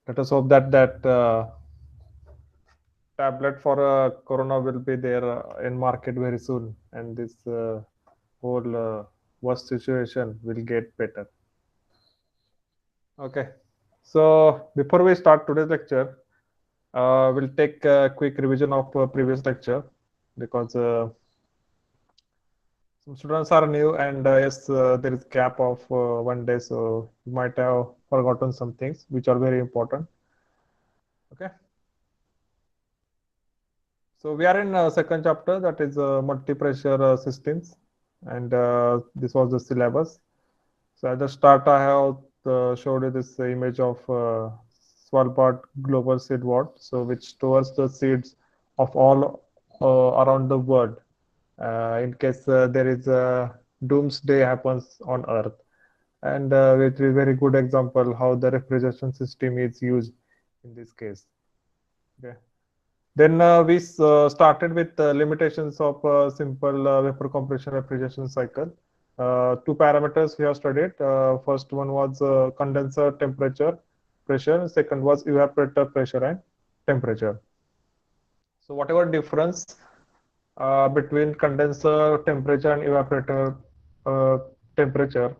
Let us hope that tablet for corona will be there in market very soon, and this whole worst situation will get better. Okay, so before we start today's lecture, we'll take a quick revision of previous lecture because some students are new, and yes, there is gap of 1 day, so you might have forgotten some things which are very important. Okay, so we are in second chapter, that is multi-pressure systems, and this was the syllabus. So at the start, I have showed you this image of Svalbard global seed vault, so which stores the seeds of all around the world in case there is a doomsday happens on Earth, and it is a very good example how the refrigeration system is used in this case. Okay. Then we started with limitations of simple vapor compression refrigeration cycle. Two parameters we have studied. First one was condenser temperature, pressure. Second was evaporator pressure and temperature. So whatever difference between condenser temperature and evaporator temperature,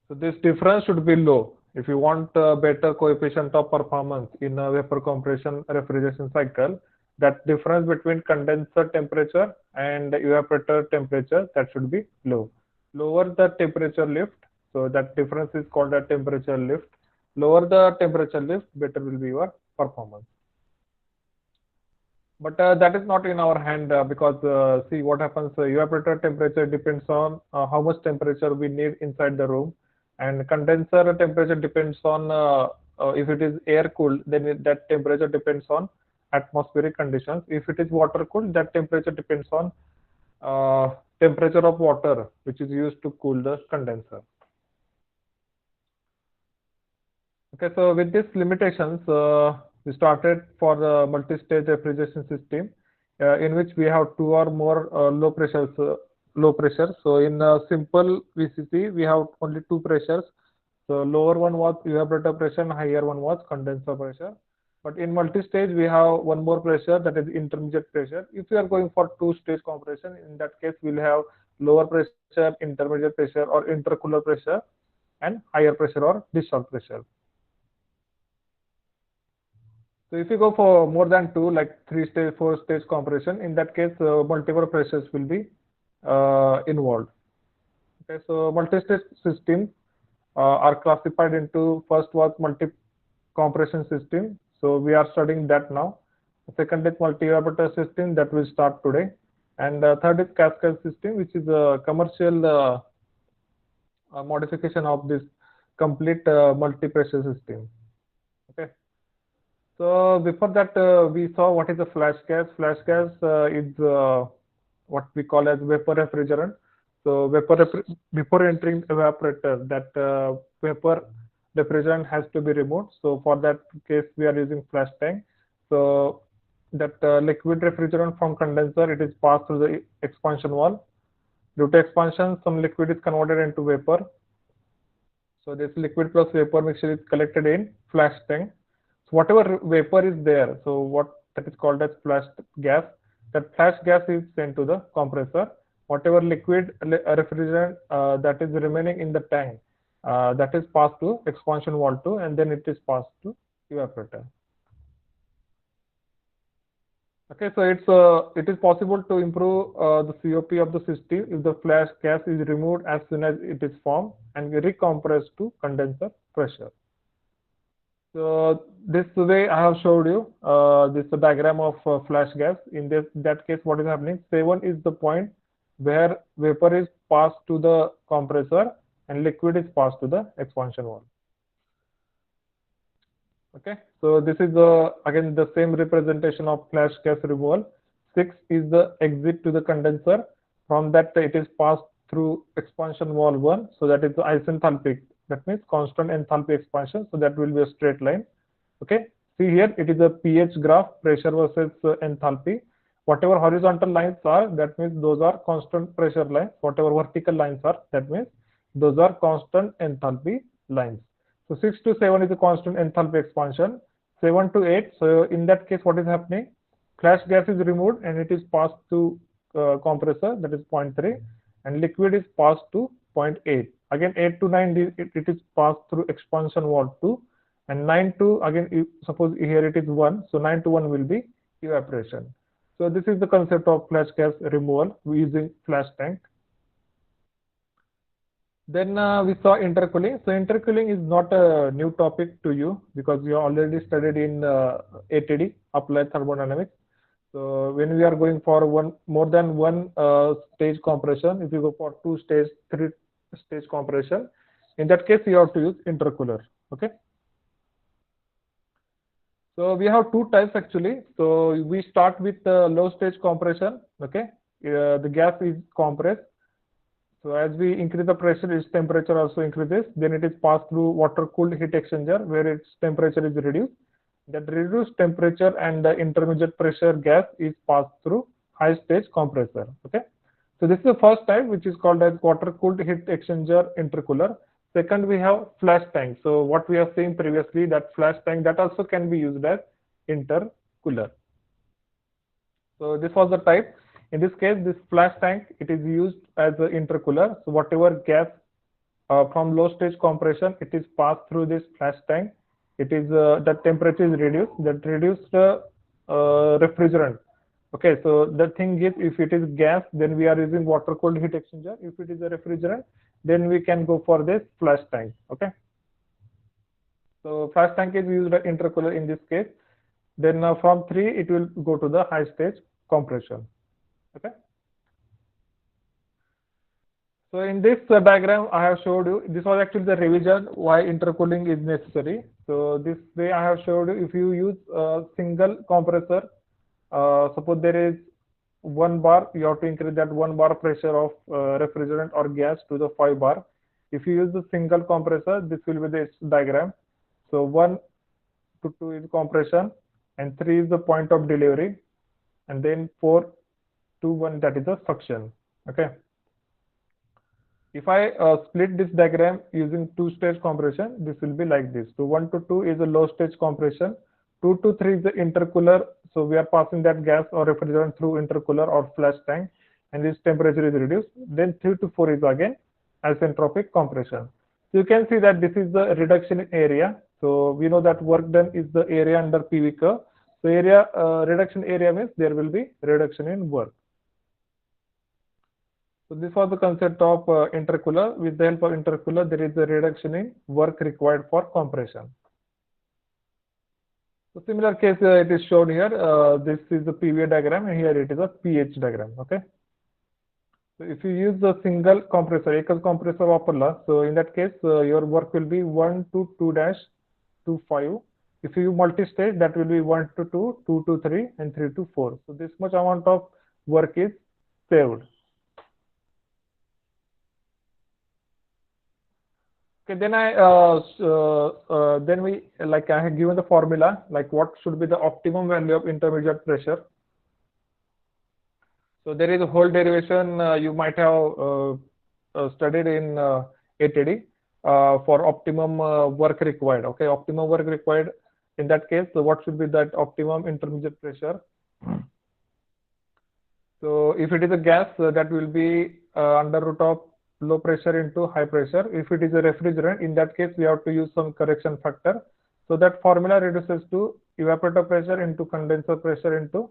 so this difference should be low. If you want a better coefficient of performance in a vapor compression refrigeration cycle, that difference between condenser temperature and evaporator temperature, that should be low. Lower the temperature lift, so that difference is called a temperature lift. Lower the temperature lift, better will be your performance. But that is not in our hand because see what happens. Evaporator temperature depends on how much temperature we need inside the room, and condenser temperature depends on if it is air cooled, then that temperature depends on atmospheric conditions. If it is water cooled, that temperature depends on temperature of water which is used to cool the condenser. Okay, so with these limitations, we started for the multi-stage refrigeration system, in which we have two or more low pressures. Low pressure. So in simple VCC, we have only two pressures. So lower one was evaporator pressure, and higher one was condenser pressure. But in multi-stage, we have one more pressure, that is intermediate pressure. If we are going for two-stage compression, in that case, we'll have lower pressure, intermediate pressure, or intercooler pressure, and higher pressure or discharge pressure. So if you go for more than two, like three-stage, four-stage compression, in that case, multiple pressures will be involved. Okay, so multi-stage systems are classified into, first was multi-compression system. So we are studying that now. Second is multi-evaporator system that will start today. And third is cascade system, which is a commercial modification of this complete multi-pressure system. Okay. So before that, we saw what is a flash gas. Flash gas is what we call as vapor refrigerant. So before entering evaporator, that vapor refrigerant has to be removed. So for that case, we are using flash tank. So that liquid refrigerant from condenser, it is passed through the expansion valve. Due to expansion, some liquid is converted into vapor. So this liquid plus vapor mixture is collected in flash tank. So whatever vapor is there, so what that is called as flash gas, that flash gas is sent to the compressor. Whatever liquid refrigerant that is remaining in the tank, that is passed to expansion valve 2, and then it is passed to evaporator. Okay, so it is possible to improve the COP of the system if the flash gas is removed as soon as it is formed and recompressed to condenser pressure. So this way I have showed you this diagram of flash gas. In that case, what is happening? 7 is the point where vapor is passed to the compressor and liquid is passed to the expansion valve. Okay, so this is again the same representation of flash gas removal. 6 is the exit to the condenser. From that it is passed through expansion valve 1, so that is the isenthalpic. That means constant enthalpy expansion. So that will be a straight line. Okay, see here it is a pH graph, pressure versus enthalpy. Whatever horizontal lines are, that means those are constant pressure lines. Whatever vertical lines are, that means those are constant enthalpy lines. So 6 to 7 is a constant enthalpy expansion. 7 to 8. So in that case, what is happening? Flash gas is removed and it is passed to compressor, that is point 0.3, and liquid is passed to point 0.8. Again 8 to 9 it is passed through expansion mode 2, and 9 to, again suppose here it is 1, so 9 to 1 will be evaporation. So this is the concept of flash gas removal using flash tank. Then we saw intercooling. So intercooling is not a new topic to you because you already studied in ATD, applied thermodynamics. So when we are going for more than one stage compression, if you go for 2 stage, 3 stage compression, in that case you have to use intercooler. Okay. So we have two types actually. So we start with low stage compression. Okay, the gas is compressed. So as we increase the pressure, its temperature also increases. Then it is passed through water-cooled heat exchanger where its temperature is reduced. That reduced temperature and the intermediate pressure gas is passed through high stage compressor. Okay. So this is the first type, which is called as water-cooled heat exchanger intercooler. Second, we have flash tank. So what we have seen previously, that flash tank that also can be used as intercooler. So this was the type. In this case, this flash tank, it is used as an intercooler. So whatever gas from low stage compression, it is passed through this flash tank. It is the temperature is reduced. That reduced refrigerant. Okay, so the thing is, if it is gas, then we are using water cooled heat exchanger. If it is a refrigerant, then we can go for this flash tank. Okay, so flash tank is used as intercooler in this case. Then from 3, it will go to the high stage compression. Okay. So in this diagram, I have showed you, this was actually the revision why intercooling is necessary. So this way I have showed you, if you use a single compressor, suppose there is 1 bar, you have to increase that 1 bar pressure of refrigerant or gas to the 5 bar. If you use the single compressor, this will be this diagram. So 1 to 2 is compression and 3 is the point of delivery, and then 4 to 1, that is the suction. Okay. If I split this diagram using 2-stage compression, this will be like this. So 1 to 2 is a low stage compression. 2 to 3 is the intercooler. So we are passing that gas or refrigerant through intercooler or flash tank, and this temperature is reduced. Then 3 to 4 is again isentropic compression. So you can see that this is the reduction in area. So we know that work done is the area under PV curve. So area reduction area means there will be reduction in work. So this was the concept of intercooler. With the help of intercooler, there is a reduction in work required for compression. So similar case it is shown here. This is the PV diagram, and here it is a pH diagram. Okay. So if you use the single compressor, एकच compressor वापरला, so in that case your work will be 1 to 2-25. If you multi-stage, that will be 1 to 2, 2 to 3, and 3 to 4. So this much amount of work is saved. Okay, then I have given the formula, like what should be the optimum value of intermediate pressure. So there is a whole derivation you might have studied in ATD for optimum work required. Okay, optimum work required. In that case, so what should be that optimum intermediate pressure? So if it is a gas, that will be under root of low pressure into high pressure. If it is a refrigerant, in that case we have to use some correction factor. So that formula reduces to evaporator pressure into condenser pressure into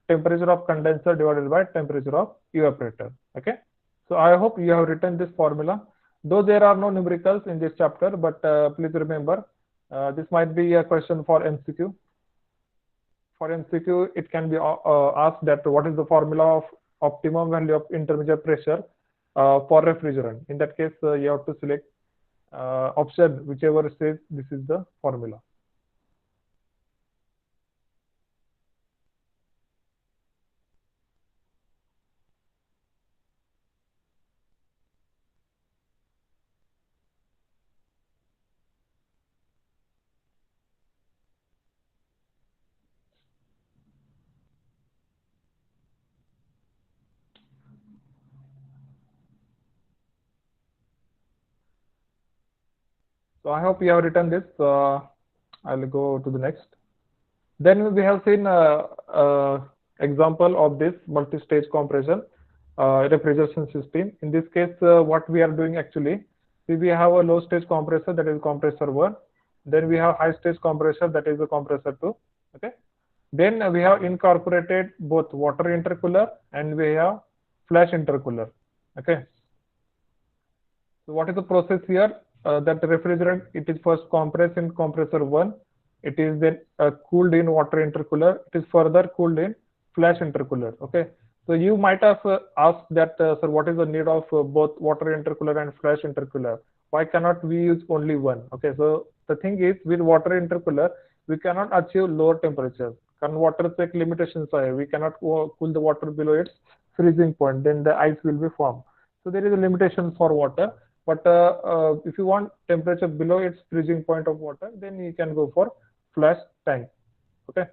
temperature of condenser divided by temperature of evaporator. Okay. So I hope you have written this formula. Though there are no numericals in this chapter, but please remember, this might be a question for MCQ. For MCQ, it can be asked that what is the formula of optimum value of intermediate pressure for refrigerant. In that case, you have to select option whichever says this is the formula. So So I hope you have written this. I'll go to the next. Then we have seen example of this multi-stage compression refrigeration system. In this case, what we are doing actually, see, we have a low stage compressor, that is compressor 1. Then we have high stage compressor, that is the compressor 2. Okay. Then we have incorporated both water intercooler and we have flash intercooler. Okay. So what is the process here? That refrigerant, it is first compressed in compressor 1. It is then cooled in water intercooler. It is further cooled in flash intercooler. Okay. So you might have asked that, sir, what is the need of both water intercooler and flash intercooler? Why cannot we use only one? Okay. So the thing is, with water intercooler, we cannot achieve lower temperatures. Because water check limitations are, we cannot cool the water below its freezing point. Then the ice will be formed. So there is a limitation for water. But if you want temperature below its freezing point of water, then you can go for flash tank. Okay.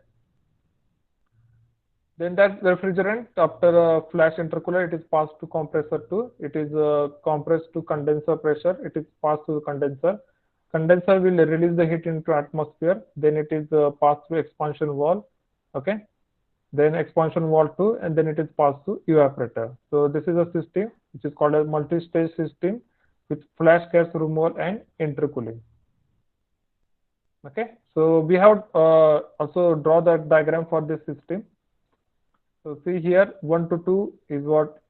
Then that refrigerant, after flash intercooler, it is passed to compressor 2. It is compressed to condenser pressure. It is passed to the condenser. Condenser will release the heat into atmosphere. Then it is passed through expansion valve. Okay. Then expansion valve 2, and then it is passed to evaporator. So this is a system which is called a multi-stage system with flash gas removal and intercooling. Okay, so we have also draw the diagram for this system. So see here, 1 to 2 is what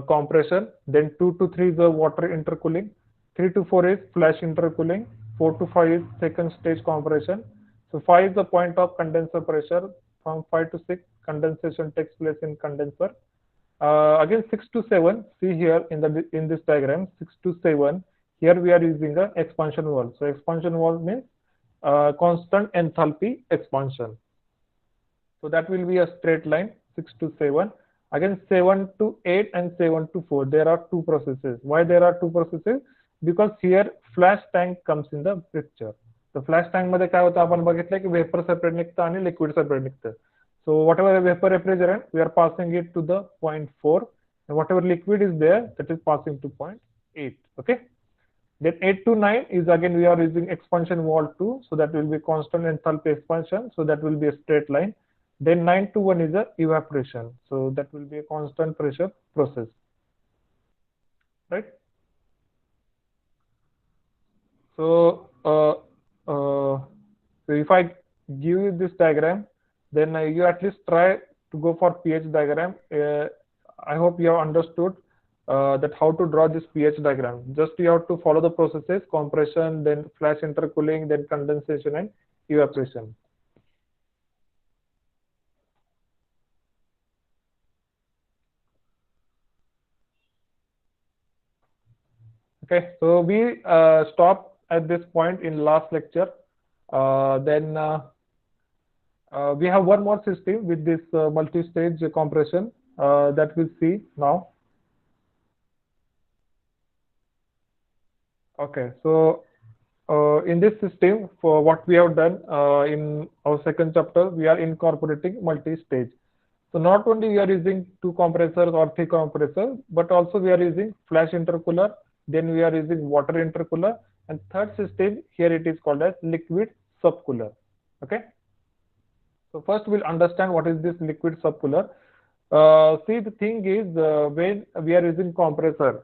compression, then 2 to 3 is the water intercooling, 3 to 4 is flash intercooling, 4 to 5 is second stage compression. So 5 is the point of condenser pressure. From 5 to 6, condensation takes place in condenser. Again 6 to 7, see here in this diagram, 6 to 7, here we are using a expansion valve. So expansion valve means constant enthalpy expansion. So that will be a straight line, 6 to 7. Again 7 to 8 and 7 to 4, there are two processes. Why there are two processes? Because here flash tank comes in the picture. The flash tank मध्ये काय होतं आपण बघितलं की vapour separate निघतं आणि liquid separate निघतं. So whatever vapor refrigerant, we are passing it to the point 4, and whatever liquid is there, that is passing to point 8. Okay. Then 8 to 9 is again we are using expansion valve 2, so that will be constant enthalpy expansion, so that will be a straight line. Then 9 to 1 is a evaporation, so that will be a constant pressure process, right? So so if I give you this diagram, then you at least try to go for pH diagram. I hope you have understood that how to draw this pH diagram. Just you have to follow the processes: compression, then flash intercooling, then condensation and evaporation. Okay, so we stop at this point in last lecture. Then we have one more system with this multi-stage compression that we'll see now. Okay, so in this system, for what we have done in our second chapter, we are incorporating multi-stage. So not only we are using two compressors or three compressors, but also we are using flash intercooler, then we are using water intercooler, and third system here it is called as liquid subcooler. Okay. So first we'll understand what is this liquid subcooler. See, the thing is when we are using compressor,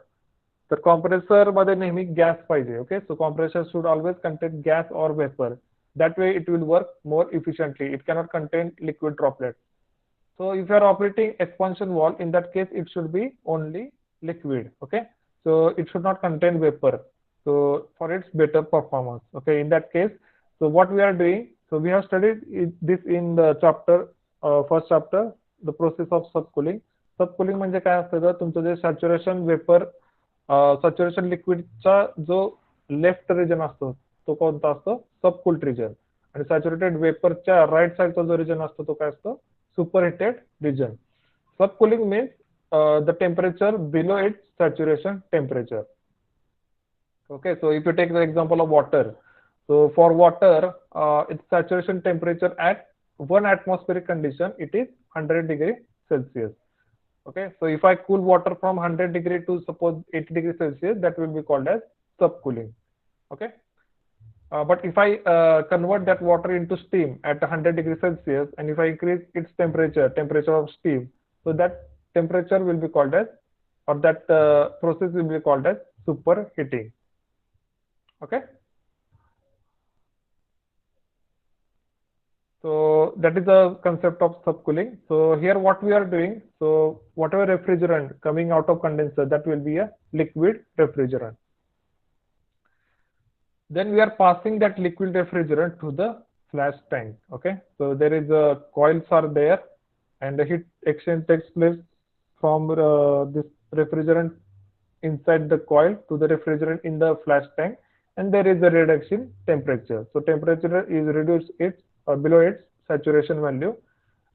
the compressor मध्ये नेहमी gas पाहिजे. Okay, so compressor should always contain gas or vapor. That way it will work more efficiently. It cannot contain liquid droplets. So if you are operating expansion valve, in that case it should be only liquid. Okay, so it should not contain vapor. So for its better performance. Okay, in that case, so what we are doing, so we have studied this in the chapter, first chapter, the process of subcooling. Subcooling म्हणजे काय असतं, तुमचं जे saturation vapor, saturation liquid चा जो left region असतो तो कोणता असतो, सबकूल्ड रिजन, आणि सॅच्युरेटेड वेपरच्या राईट साइडचा जो रिजन असतो तो काय असतो, superheated region. Subcooling means the temperature below its saturation temperature. Okay, so if you take the example of water, so for water, its saturation temperature at 1 atmospheric condition, it is 100 degrees Celsius. Okay, so if I cool water from 100 degree to suppose 80 degrees Celsius, that will be called as subcooling. Okay, But if I convert that water into steam at 100 degrees Celsius, and if I increase its temperature of steam, so that temperature will be called as, or that process will be called as superheating. Okay. So that is the concept of subcooling. So here what we are doing, so whatever refrigerant coming out of condenser, that will be a liquid refrigerant. Then we are passing that liquid refrigerant to the flash tank. Okay, so there is a coils are there, and the heat exchange takes place from this refrigerant inside the coil to the refrigerant in the flash tank, and there is a reduction temperature. So temperature is reduced its below its saturation value.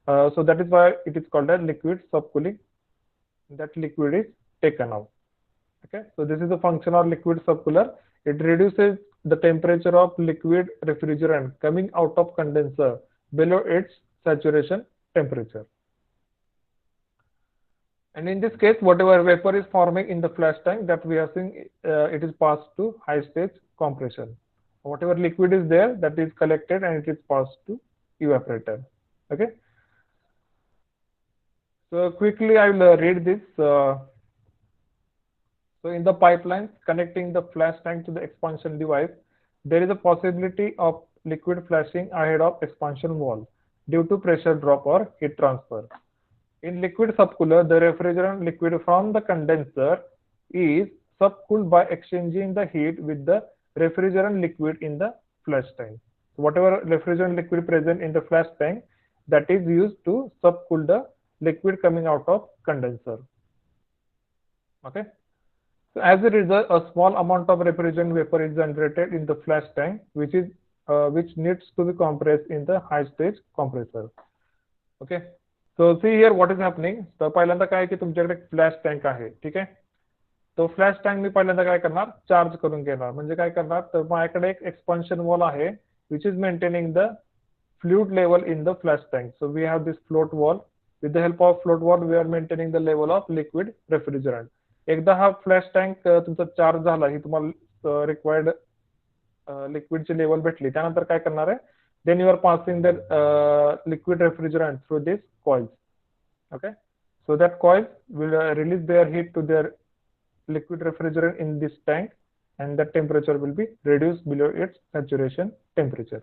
So that is why it is called a liquid subcooling. That liquid is taken out. Okay, so this is the function of liquid subcooler. It reduces the temperature of liquid refrigerant coming out of condenser below its saturation temperature. And in this case, whatever vapor is forming in the flash tank, that we are seeing, it is passed to high stage compression. Whatever liquid is there, that is collected and it is passed to evaporator. Okay. So quickly I will read this. So in the pipelines connecting the flash tank to the expansion device, there is a possibility of liquid flashing ahead of expansion wall due to pressure drop or heat transfer. In liquid subcooler, the refrigerant liquid from the condenser is subcooled by exchanging the heat with the refrigerant liquid in the flash tank. Whatever refrigerant liquid present in the flash tank, that is used to subcool the liquid coming out of condenser. Okay. So as a result, a small amount of refrigerant vapor is generated in the flash tank, which needs to be compressed in the high stage compressor. Okay. So see here what is happening. तर पहिल्यांदा काय की तुमच्याकडे flash tank आहे, ठीक आहे. तो flash tank मी पहिल्यांदा काय करणार, चार्ज करून घेणार. म्हणजे काय करणार, तर माझ्याकडे एक एक्सपान्शन वॉल आहे, which is maintaining the fluid level in the flash tank. So we have this float wall. With the help of float wall, we are maintaining the level of liquid refrigerant. एकदा हा flash tank तुमचा charge झाला, ही तुम्हाला required लिक्विडची level भेटली, त्यानंतर काय करणार आहे, then you are passing the liquid refrigerant through these coils. Okay, so that coils will release their heat to their liquid refrigerant in this tank, and the temperature will be reduced below its saturation temperature.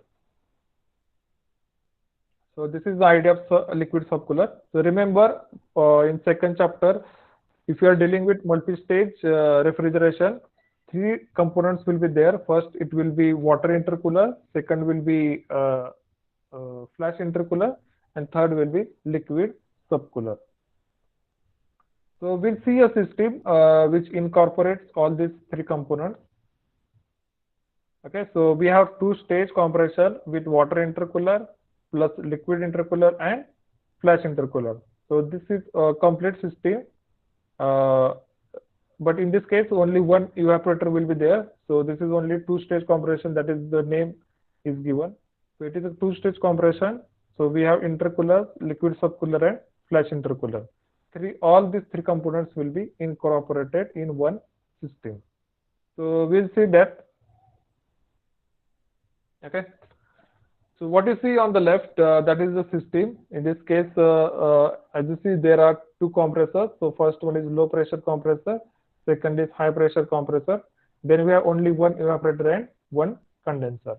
So this is the idea of liquid subcooler. So remember, in second chapter, if you are dealing with multi-stage refrigeration, three components will be there. First, it will be water intercooler. Second will be flash intercooler, and third will be liquid subcooler. So we'll see a system which incorporates all these three components. Okay, so we have two-stage compression with water intercooler plus liquid intercooler and flash intercooler. So this is a complete system. But in this case, only one evaporator will be there. So this is only two-stage compression. That is the name is given. So it is a two-stage compression. So we have intercooler, liquid subcooler, and flash intercooler. All these three components will be incorporated in one system. So we'll see that. Okay. So what you see on the left, that is the system. In this case, as you see, there are two compressors. So first one is low pressure compressor. Second is high pressure compressor. Then we have only one evaporator and one condenser.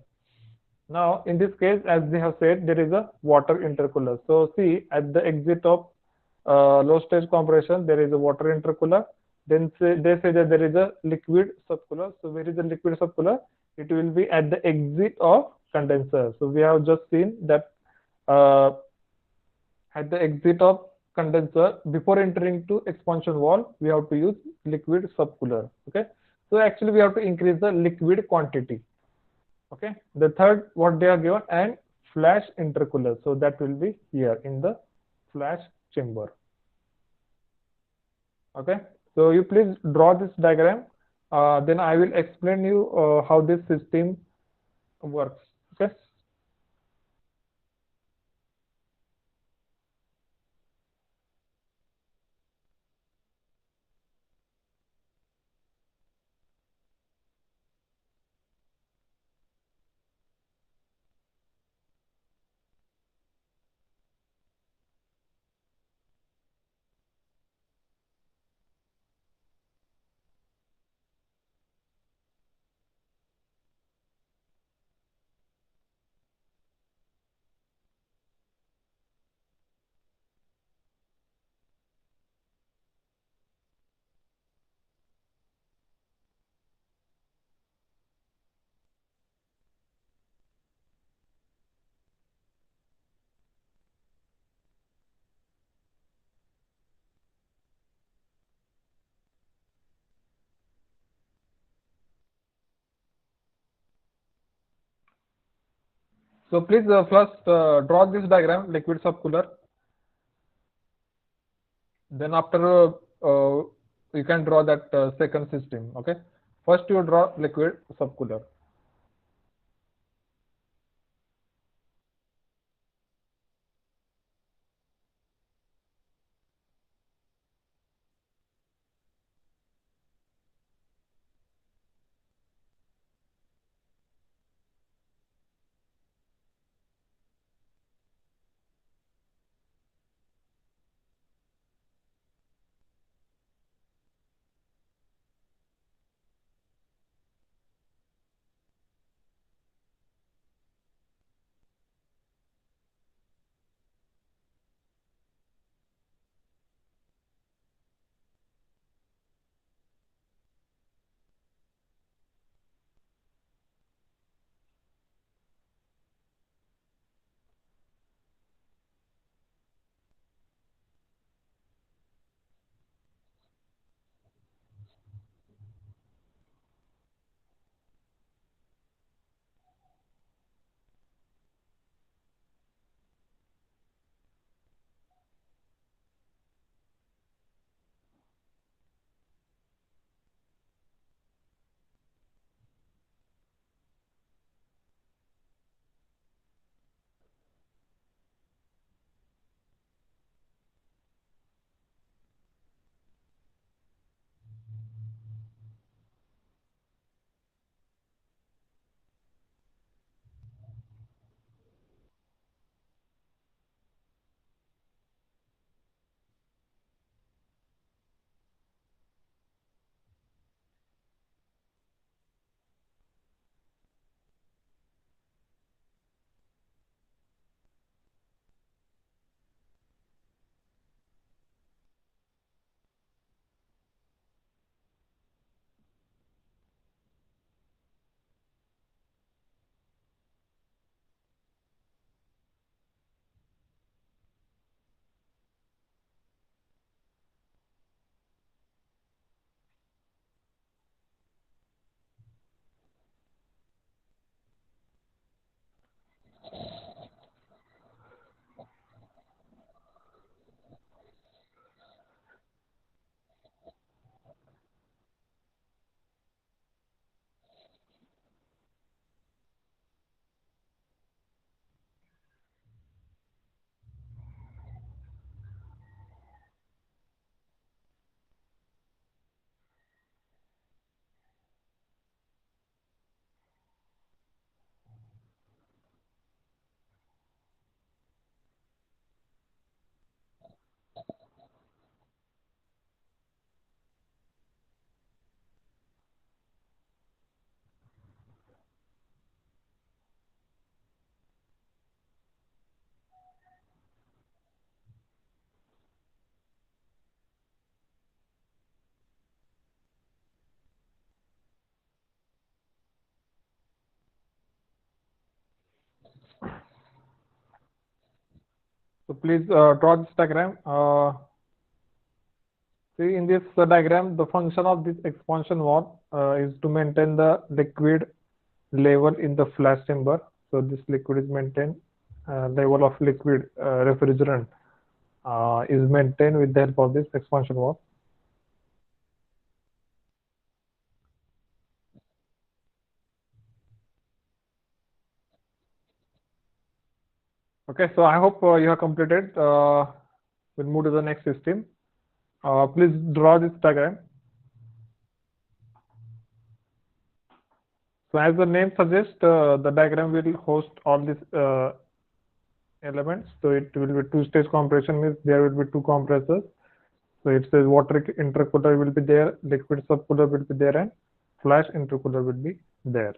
Now, in this case, as they have said, there is a water intercooler. So see, at the exit of low stage compression, there is a water intercooler. Then they say that there is a liquid subcooler. So where is the liquid subcooler? It will be at the exit of condenser. So we have just seen that at the exit of condenser, before entering to expansion wall, we have to use liquid subcooler. Okay, so actually we have to increase the liquid quantity. Okay, the third what they are given, and flash intercooler. So that will be here in the flash chamber. Okay, so you please draw this diagram. Then I will explain you how this system works. Okay. So please first draw this diagram, liquid subcooler. Then after you can draw that second system. Okay. First you draw liquid subcooler. So please draw this diagram. See in this diagram, the function of this expansion valve is to maintain the liquid level in the flash chamber. So this liquid is maintained, level of liquid refrigerant is maintained with the help of this expansion valve. Okay, so I hope you have completed. We'll move to the next system. Please draw this diagram. So as the name suggests, the diagram will host all these elements. So it will be two-stage compression, means there will be two compressors. So it says water intercooler will be there, liquid subcooler will be there, and flash intercooler will be there.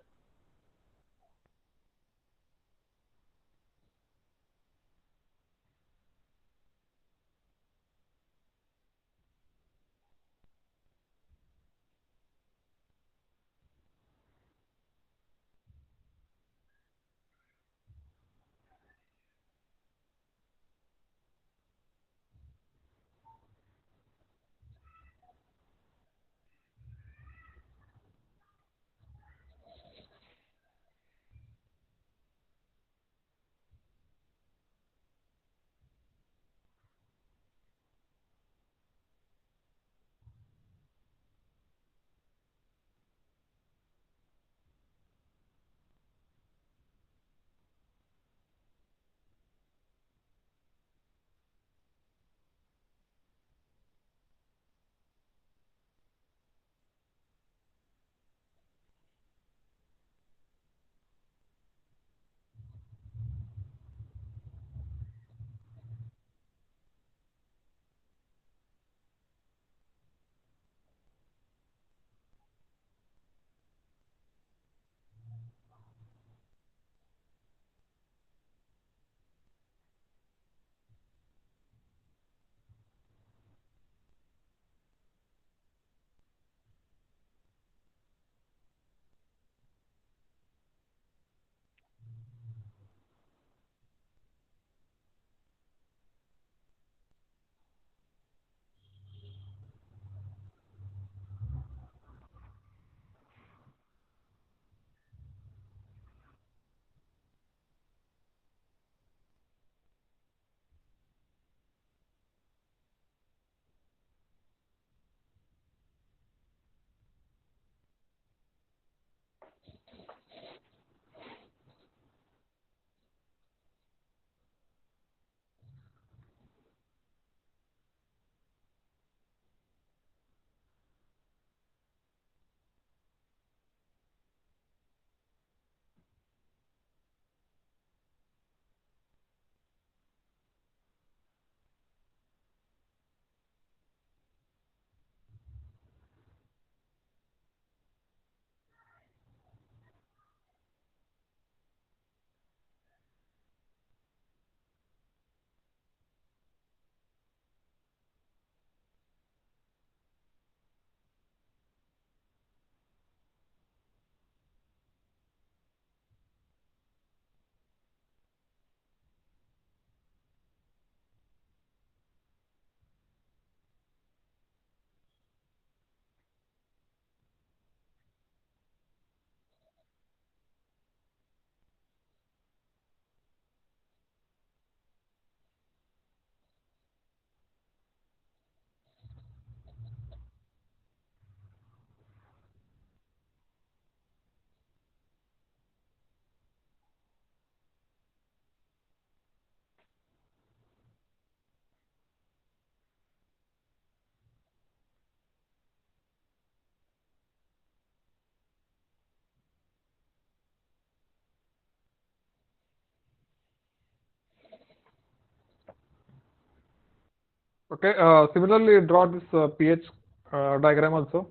Okay, similarly, draw this pH diagram also.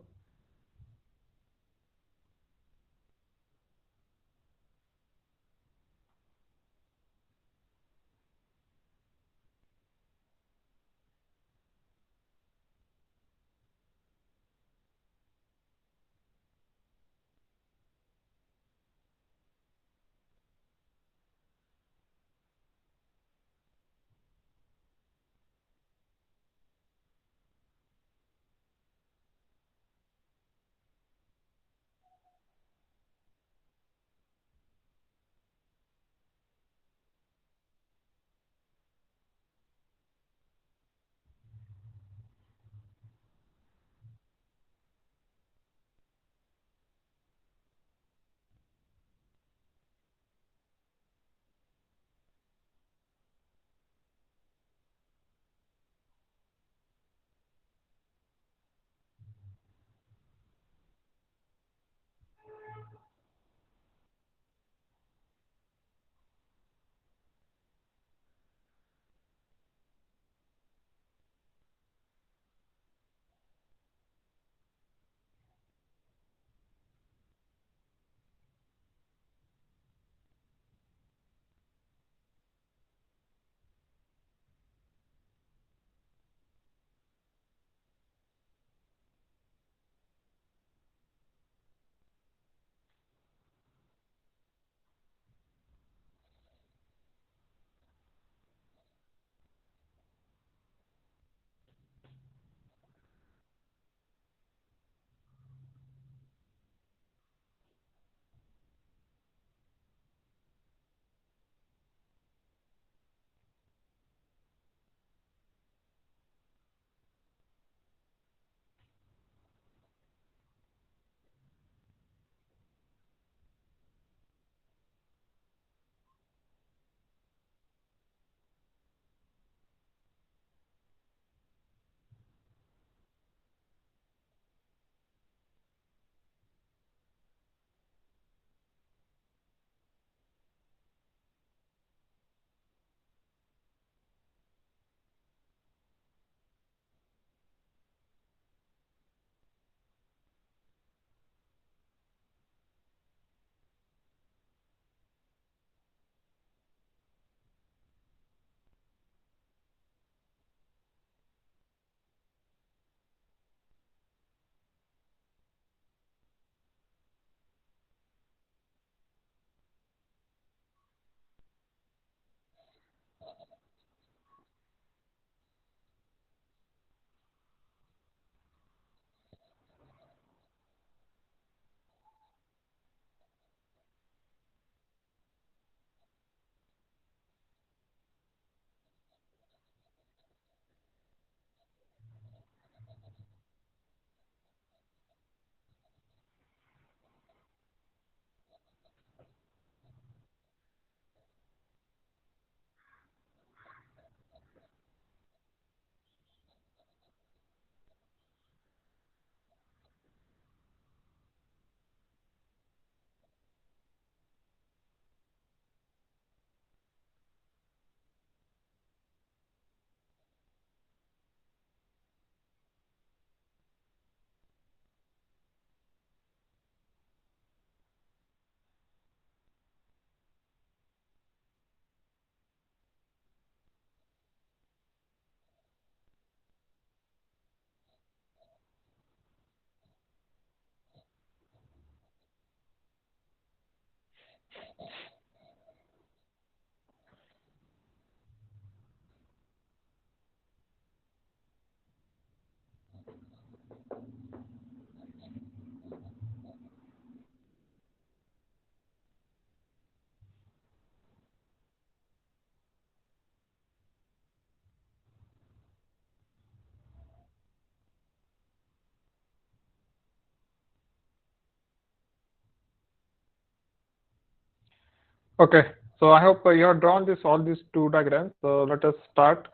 Okay, so I hope you have drawn this all these two diagrams. So let us start.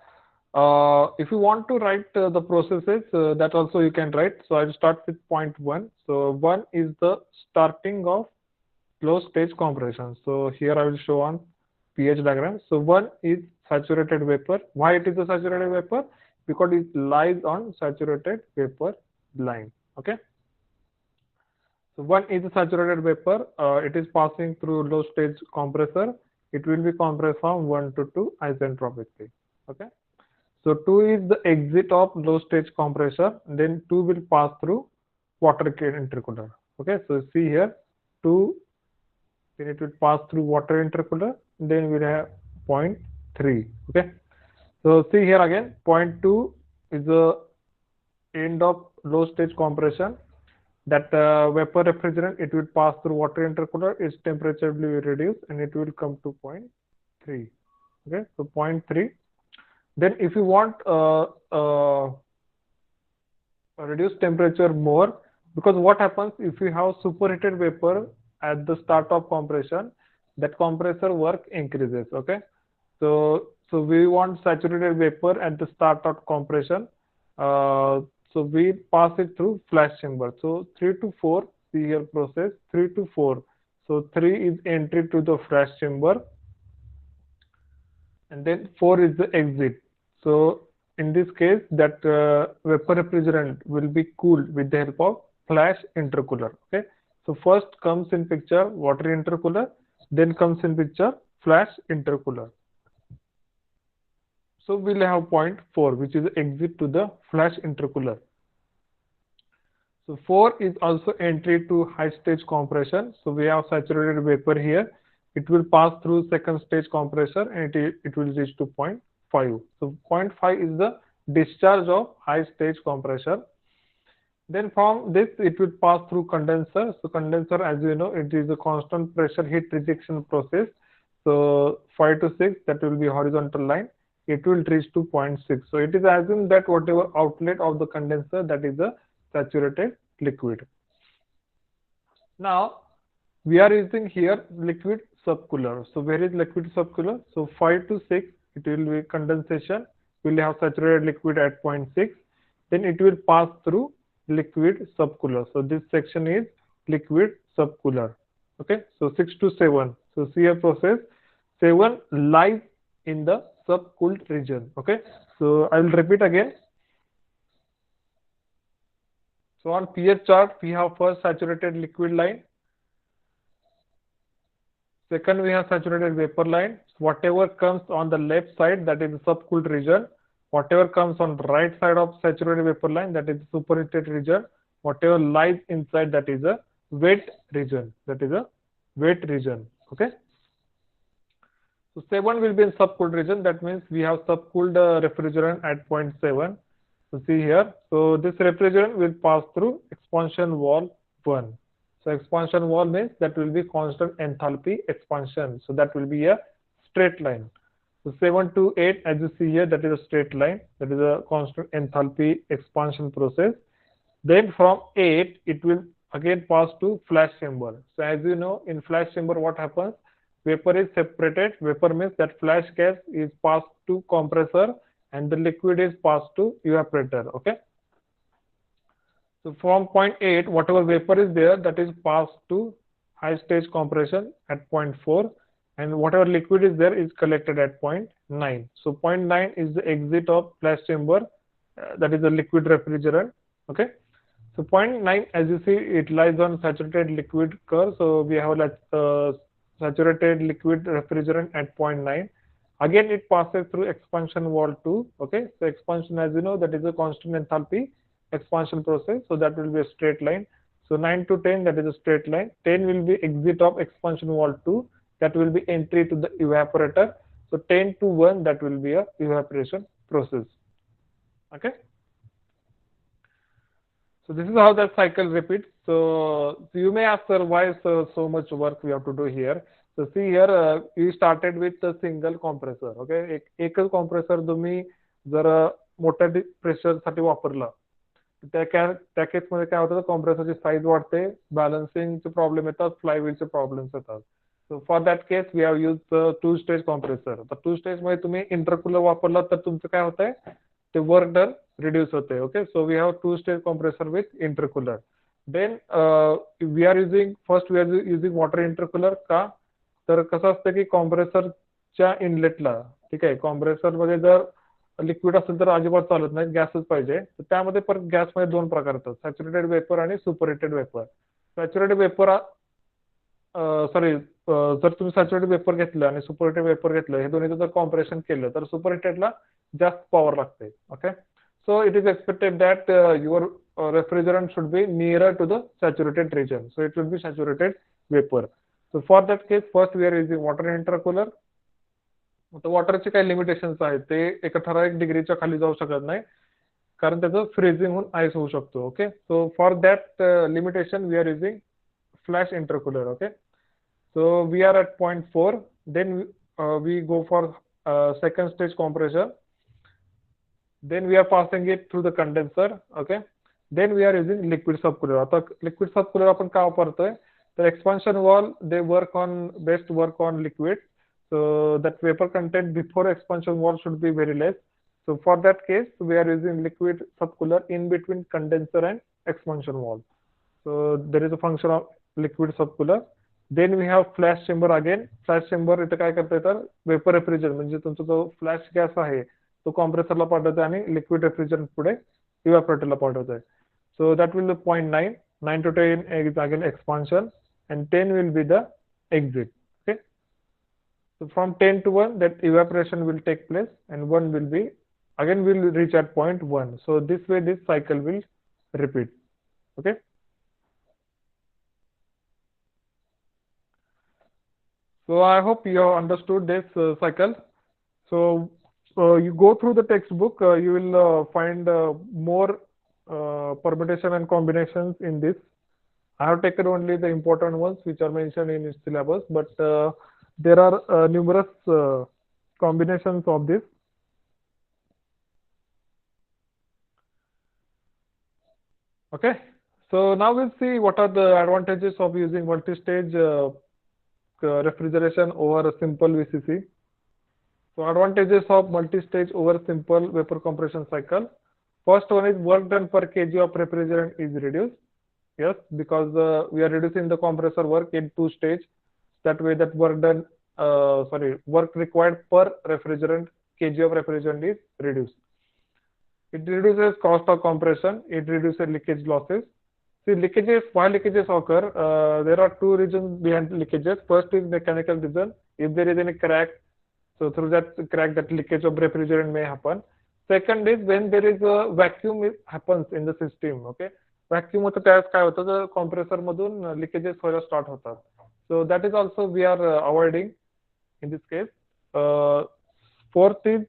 If you want to write the processes, that also you can write. So I'll start with point one. So one is the starting of flow stage compression. So here I will show on pH diagram. So one is saturated vapor. Why it is a saturated vapor? because it lies on saturated vapor line. Okay. So one is a saturated vapor. It is passing through low stage compressor. It will be compressed from 1 to 2 isentropically. Okay. So 2 is the exit of low stage compressor. Then 2 will pass through water intercooler. Okay. So see here 2, then it will pass through water intercooler. Then we'll have point 3. Okay. So see here again, point 2 is the end of low stage compression. That vapor refrigerant, it will pass through water intercooler, its temperature will be reduced and it will come to point 3. Okay, so point 3. Then if you want reduce temperature more, because what happens if you have superheated vapor at the start of compression, that compressor work increases. Okay, so we want saturated vapor at the start of compression. So we pass it through flash chamber. So 3 to 4, see here process 3 to 4. So 3 is entry to the flash chamber and then 4 is the exit. So in this case, that vapor refrigerant will be cooled with the help of flash intercooler. Okay. So first comes in picture water intercooler, then comes in picture flash intercooler. So we'll have point 4, which is exit to the flash intercooler. So 4 is also entry to high stage compression. So we have saturated vapor here. It will pass through second stage compressor and it will reach to point 5. So point 5 is the discharge of high stage compressor. Then from this it will pass through condenser. So condenser, as you know, it is a constant pressure heat rejection process. So 5 to 6, that will be horizontal line. It will reach to 0.6. So it is assumed that whatever outlet of the condenser, that is a saturated liquid. Now we are using here liquid subcooler. So where is liquid subcooler? So 5 to 6, it will be condensation. We will have saturated liquid at 0.6. Then it will pass through liquid subcooler. So this section is liquid subcooler. Okay. So 6 to 7. So see a process. 7 lies in the subcooled region. Okay. So I will repeat again. So on pH chart, we have first saturated liquid line. Second, we have saturated vapor line. So whatever comes on the left side, that is the subcooled region. Whatever comes on the right side of saturated vapor line, that is the superheated region. Whatever lies inside, that is a wet region. That is a wet region. Okay. So 7 will be in subcooled region. That means we have subcooled refrigerant at 0.7. So see here. So this refrigerant will pass through expansion wall 1. So expansion wall means that will be constant enthalpy expansion. So that will be a straight line. So 7 to 8, as you see here, that is a straight line. That is a constant enthalpy expansion process. Then from 8, it will again pass to flash chamber. So as you know, in flash chamber, what happens? Vapor is separated. Vapor means that flash gas is passed to compressor and the liquid is passed to evaporator. Okay. So from 0.8, whatever vapor is there, that is passed to high stage compression at 0.4, and whatever liquid is there is collected at 0.9. So 0.9 is the exit of flash chamber, that is the liquid refrigerant. Okay. So 0.9, as you see, it lies on saturated liquid curve. So we have like saturated liquid refrigerant at 0.9. Again, it passes through expansion wall 2. Okay. So expansion, as you know, that is a constant enthalpy expansion process. So that will be a straight line. So 9 to 10, that is a straight line. 10 will be exit of expansion wall 2. That will be entry to the evaporator. So 10 to 1, that will be a evaporation process. Okay. So this is how that cycle repeats. So you may ask, sir, why so much work we have to do here? So see here, we started with a single compressor. Okay, एकच compressor तुम्ही जर मोठ्या pressure साठी वापरला, त्या केसमध्ये काय होतं, कॉम्प्रेसरची साईज वाढते, बॅलन्सिंगचे प्रॉब्लेम येतात, फ्लायव्हीलचे प्रॉब्लेम्स येतात. So for that case we have use 2 stage compressor. तर 2 स्टेज मध्ये तुम्ही इंटरकूलर वापरला तर तुमचं काय होतंय, ते वर्क डन रिड्यूस होते. Okay, so we have 2 stage compressor with intercooler. Then we are using water intercooler. का तर कसं असतं की कॉम्प्रेसरच्या इनलेटला, ठीक आहे, कॉम्प्रेसर मध्ये जर लिक्विड असेल तर अजिबात चालत नाही, गॅसच पाहिजे. तर त्यामध्ये परत गॅसमध्ये दोन प्रकार येतात, सॅच्युरेटेड वेपर आणि superheated vapour. Saturated vapour sorry जर तुम्ही सॅच्युरेटेड वेपर घेतलं आणि सुपरहिटेड वेपर घेतलं, हे दोन्हीचं जर कॉम्प्रेशन केलं तर सुपरहिटेडला जास्त पॉवर लागते. Okay, so it is expected that your refrigerant should be nearer to the saturated region, so it will be saturated vapor. So for that case, first we are using water intercooler. आता वॉटरचे काही limitations आहेत, ते एका ठराविक डिग्रीच्या खाली जाऊ शकत नाही, कारण त्याचं फ्रीजिंग होऊन आईस होऊ शकतो. Okay, so for that limitation we are using flash intercooler. Okay, so we are at point 4. Then we go for second stage compression. Then we are passing it through the condenser. Okay, then we are using liquid subcooler. आता liquid subcooler आपण का वापरतोय, तर expansion wall they work on best work on liquid, so that vapor content before expansion wall should be very less. So for that case we are using liquid subcooler in between condenser and expansion wall. So there is a function of liquid subcooler. Then we have flash chamber again. Flash chamber इथे काय करतंय, तर vapour refrigerant म्हणजे तुमचा जो flash gas आहे तो कॉम्प्रेसरला पाठवतोय आणि लिक्विड रेफ्रिजरंट पुढे इव्हॅपोरेटरला पाठवतोय. So that will be point 9. 9 to 10 is again expansion, and 10 will be the exit. Okay. So from 10 to 1, that evaporation will take place, and 1 will be again will reach at point 1. So this way this cycle will repeat. Okay. So I hope you have understood this cycle. So you go through the textbook, you will find more permutation and combinations in this. I have taken only the important ones which are mentioned in its syllabus, but there are numerous combinations of this. Okay, so now we'll see what are the advantages of using multi-stage refrigeration over a simple VCC. So advantages of multi-stage over simple vapor compression cycle. First one is work done per kg of refrigerant is reduced. Yes, because we are reducing the compressor work in two stage. That way that work required per refrigerant kg of refrigerant is reduced. It reduces cost of compression. It reduces leakage losses. See, leakages, why leakages occur? There are two reasons behind leakages. First is mechanical reason. If there is any crack, so through that crack, that leakage of refrigerant may happen. Second is when there is a vacuum happens in the system. Okay, vacuum होतं त्यावेळेस काय होतं, तर compressor मधून leakages व्हायला start होतात. So that is also we are avoiding in this case. Fourth is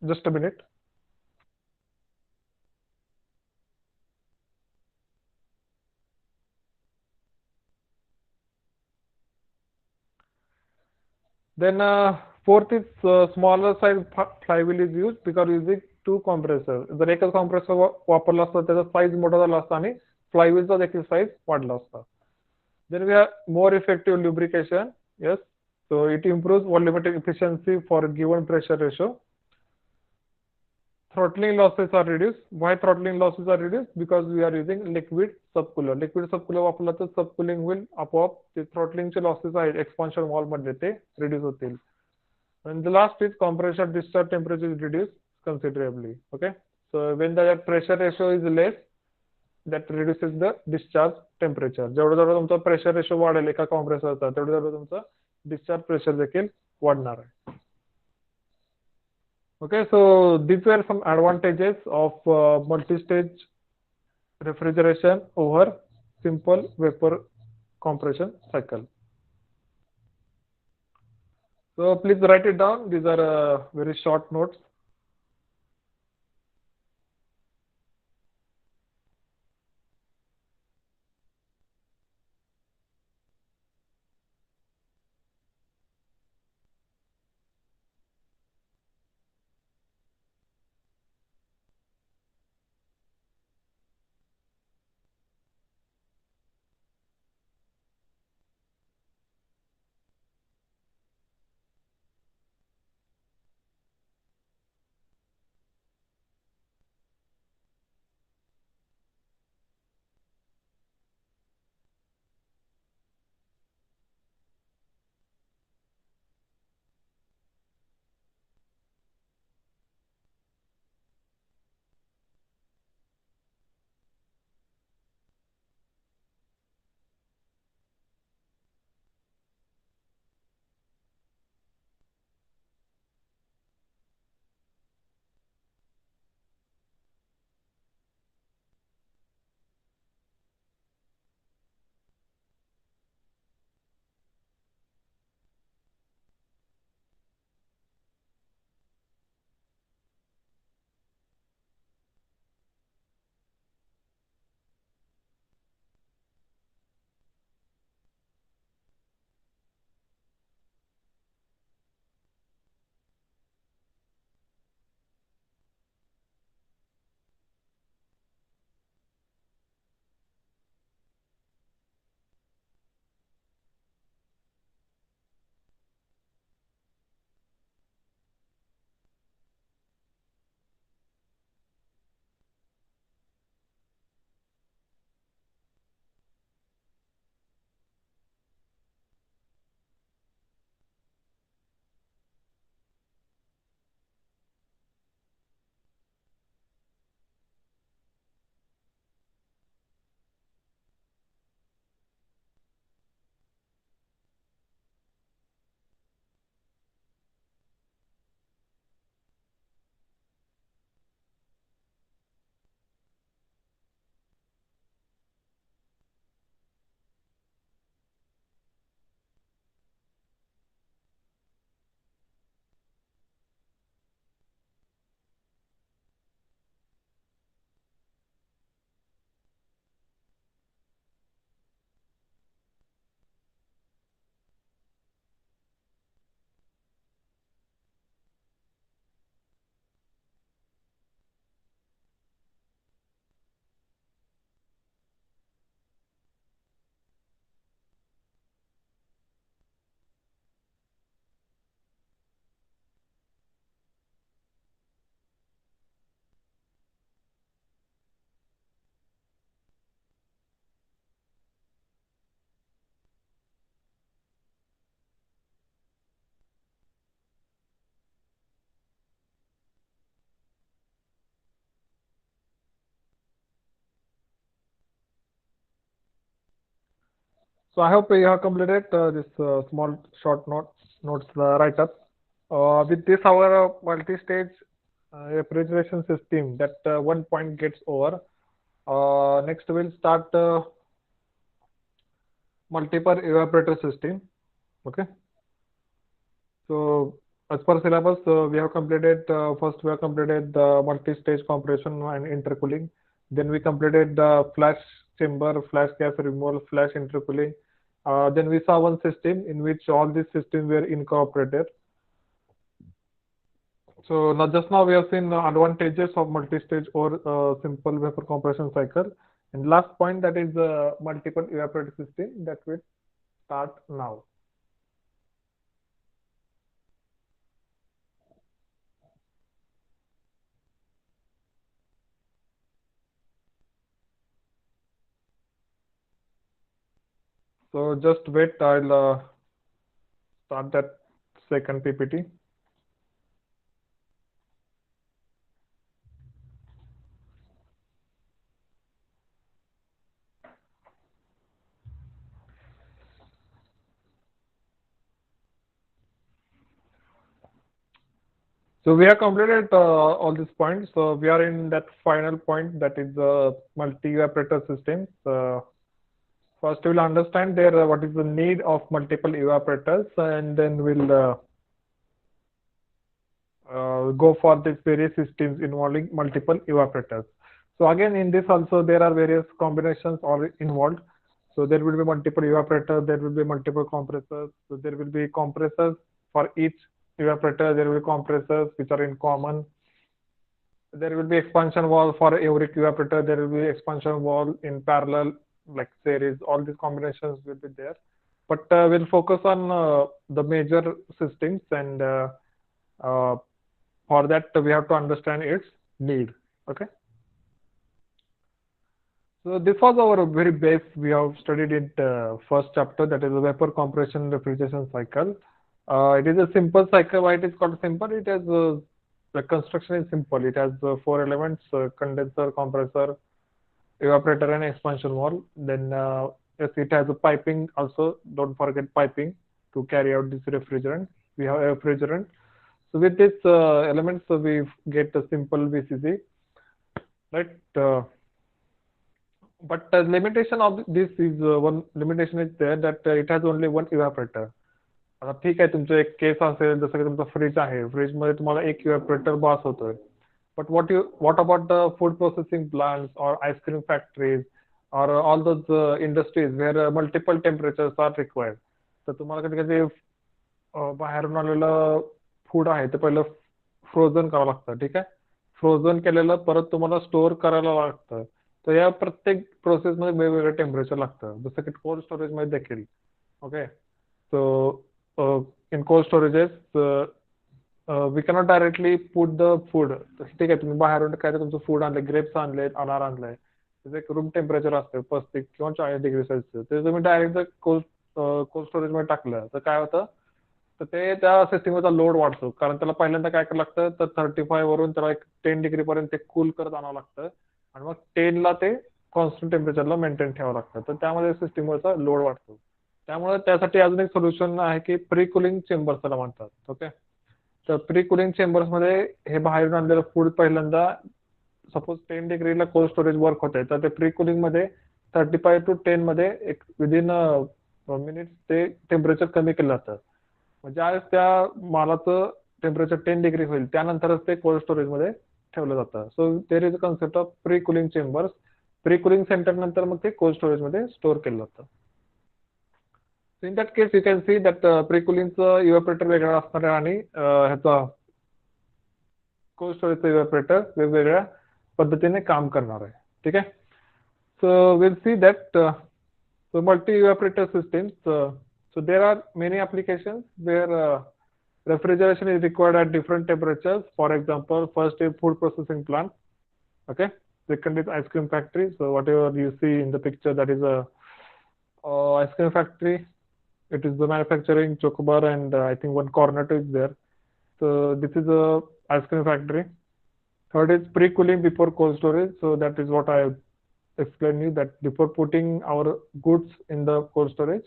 just a minute. Then fourth is smaller size flywheel is used because using two compressor. जर एकच कॉम्प्रेसर वापरला असता त्याचा size मोठा झाला असता आणि फ्लायव्हीलचा देखील साईज वाढला असता. Then we have more effective lubrication. Yes, so it improves volumetric efficiency for a given pressure ratio. Throttling losses are reduced. Why throttling losses are reduced? Because we are using liquid subcooler. Liquid subcooler वापरला तर subcooling will आपोआप ते throttling चे losses आहेत expansion wall मध्ये ते reduce होतील. And the last is compressor discharge temperature is reduced considerably. Okay, so when the pressure ratio is less, that reduces the discharge temperature. जेवढं जेवढं तुमचा pressure ratio वाढेल एका कॉम्प्रेसरचा, तेवढं तेवढं तुमचं discharge pressure देखील वाढणार आहे. Okay, so these were some advantages of multi-stage refrigeration over simple vapor compression cycle. So please write it down. These are very short notes. So I hope you have completed this small short notes write-up. With this, our multi-stage refrigeration system, that one point gets over. Next, we'll start multiple evaporator system. Okay. So as per syllabus, we have completed first we have completed the multi-stage compression and intercooling. Then we completed the flash chamber, flash gas removal, flash intercooling. Then we saw one system in which all these systems were incorporated. So now just now we have seen the advantages of multi-stage or simple vapor compression cycle. And last point, that is multiple evaporator system, that will start now. So just wait, I'll start that second PPT. So we have completed all these points. So we are in that final point, that is multi-evaporator systems. First, we'll understand there what is the need of multiple evaporators, and then we'll go for these various systems involving multiple evaporators. So again, in this also there are various combinations all involved. So there will be multiple evaporators, there will be multiple compressors. So there will be compressors for each evaporator, there will be compressors which are in common. There will be expansion valve for every evaporator, there will be expansion valve in parallel, like series. All these combinations will be there. But we'll focus on the major systems, and uh, for that we have to understand its need. Okay. So this was our very base. We have studied it first chapter, that is the vapor compression refrigeration cycle. It is a simple cycle. Why it is called simple? It has the construction is simple. It has four elements: condenser, compressor, evaporator, and expansion valve. Then yes, it has a piping also. Don't forget piping to carry out this refrigerant. We have a refrigerant. So with this elements, we get a simple VCC, right? But the limitation of this is one limitation is there, that it has only one evaporator. आता ठीक आहे, तुमचं एक case असेल, जसं की तुमचा freeze आहे, फ्रीज मध्ये तुम्हाला एक इव्हॅपोरेटर बॉस होतोय. But what about the food processing plants or ice cream factories or all those industries where multiple temperatures are required? तर तुम्हाला कधी कधी बाहेरून आलेलं फूड आहे ते पहिलं फ्रोझन करावं लागतं, ठीक आहे. फ्रोझन केलेलं परत तुम्हाला स्टोअर करायला लागतं. तर या प्रत्येक प्रोसेसमध्ये वेगवेगळं टेम्परेचर लागतं, जसं की कोल्ड स्टोरेज मध्ये देखील. Okay. So in cold storages we cannot directly put the food. ठीक आहे, तुम्ही बाहेरून काय तुमचं फूड आणलं, ग्रेप्स आणले, अनार आणलाय, त्याचं एक रूम टेम्परेचर असतं 35 किंवा 40 डिग्री सेल्सिअस. ते तुम्ही डायरेक्ट कोल्ड स्टोरेज मध्ये टाकलं तर काय होतं, तर ते त्या सिस्टीमचा लोड वाढतो. कारण त्याला पहिल्यांदा काय करावं लागतं, तर 35 वरून त्याला एक 10 डिग्री पर्यंत ते कूल करत आणावं लागतं, आणि मग 10 ला ते कॉन्स्टंट टेम्परेचरला मेंटेन ठेवावं लागतं. तर त्यामध्ये सिस्टीमवरचा लोड वाढतो. त्यामुळे त्यासाठी अजून एक सोल्युशन आहे की प्री कुलिंग चेंबर्स त्याला म्हणतात. ओके. तर प्री कुलिंग चेंबर्स मध्ये हे बाहेरून आणलेलं फूड पहिल्यांदा, सपोज 10 डिग्रीला कोल्ड स्टोरेज वर्क होत आहे, तर ते प्री कुलिंग मध्ये 35 to 10 मध्ये एक विदिन मिनिट ते टेम्परेचर कमी केलं जातं. ज्यावेळेस त्या मालाचं टेम्परेचर 10 डिग्री होईल, त्यानंतरच ते कोल्ड स्टोरेज मध्ये ठेवलं जातं. So there is a concept of pre cooling chambers. Pre cooling center नंतर मग ते कोल्ड स्टोरेज मध्ये स्टोअर केलं जातं. So in that case you can see that pre कुलिंगचं इव्हॅपोरेटर वेगळं असणार आहे, आणि ह्याचा कोल्ड स्टोरेजचं इव्हॅपोरेटर वेगवेगळ्या पद्धतीने काम करणार आहे. ठीक आहे. So will see that so multi-evaporator systems. So there are many applications where refrigeration is required at different temperatures. For example, first is food processing plant. Okay. Second is ice cream factory. So whatever you see in the picture, that is a ice cream factory. It is the manufacturing chocobar, and I think one cornet is there. So this is a ice cream factory. Third is pre-cooling before cold storage. So that is what I explained you that before putting our goods in the cold storage,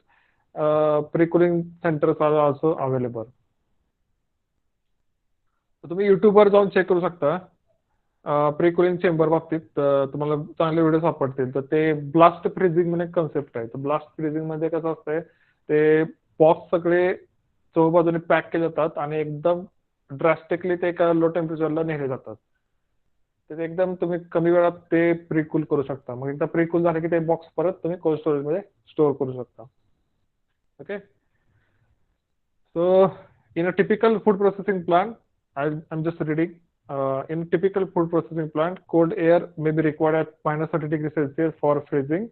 pre-cooling centers are also available. तर तुम्ही युट्यूबवर जाऊन check करू शकता. Pre cooling chamber बाबतीत तुम्हाला चांगले video सापडतील. तर ते ब्लास्ट फ्रीजिंग म्हणून एक कन्सेप्ट आहे. तर ब्लास्ट फ्रीजिंग मध्ये कसं असतंय, ते बॉक्स सगळे चहूबाजूने पॅक केले जातात आणि एकदम ड्रास्टिकली ते एका लो टेम्परेचरला नेले जातात. तर एकदम तुम्ही कमी वेळात ते प्रीकूल करू शकता. मग एकदा प्रीकूल झालं की ते बॉक्स परत तुम्ही कोल्ड स्टोरेज मध्ये स्टोअर करू शकता. Okay. So in a typical food processing plant, I'm just reading. In a typical food processing plant, cold air may be required at -30°C for freezing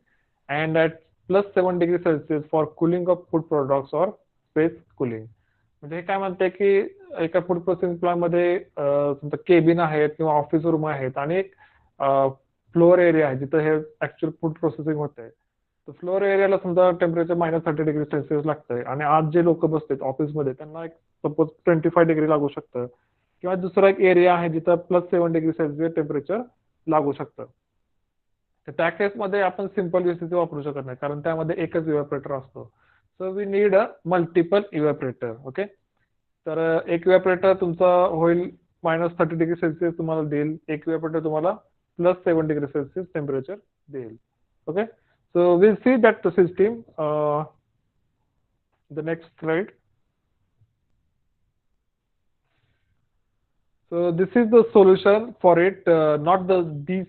and at +7°C for cooling of food products or space cooling. म्हणजे हे काय म्हणते की एका food processing plant मध्ये समजा cabin आहेत किंवा office room आहेत आणि एक फ्लोअर एरिया आहे जिथे हे ऍक्च्युअल फूड प्रोसेसिंग होते. तर फ्लोअर एरियाला समजा टेम्परेचर -30°C लागतंय आणि आज जे लोक बसतात ऑफिसमध्ये त्यांना एक सपोज 25° लागू शकतं किंवा दुसरा एक एरिया आहे जिथं +7°C टेम्परेचर लागू शकतं. तर त्या केसमध्ये आपण सिंपल VCC वापरू शकत नाही कारण त्यामध्ये एकच इव्हॅपोरेटर असतो. So we need a multiple evaporator. Okay. तर एक इव्हॅपोरेटर तुमचा होईल -30°C तुम्हाला देईल, एक इव्हॅपोरेटर तुम्हाला +7°C टेम्परेचर देईल. Okay. So we'll see that the system. The next slide. So this is the solution for it, not the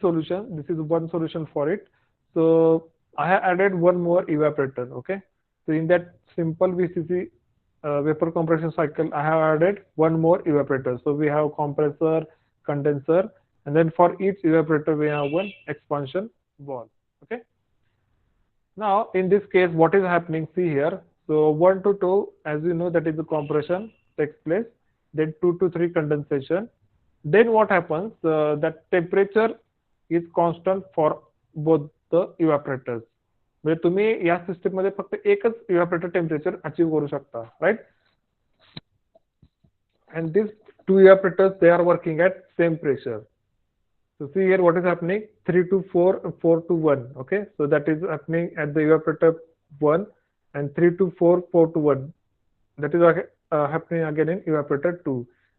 solution. This is one solution for it. So I have added one more evaporator. Okay. So in that simple VCC vapor compression cycle, I have added one more evaporator. So we have compressor, condenser, and then for each evaporator we have one expansion valve. Okay. Now, in this case, what is happening? See here. So 1 to 2, as you know, that is the compression takes place. Then 2 to 3 condensation. Then what happens? That temperature is constant for both the evaporators. म्हणजे तुम्ही या system मध्ये फक्त एकच इव्हॅपोरेटर temperature achieve करू शकता, right? And these two evaporators, they are working at same pressure. So see here what is happening, 3 to 4, 4 to 1. Okay, so that is happening at the evaporator 1, and 3 to 4, 4 to 1. That is happening again in evaporator 2,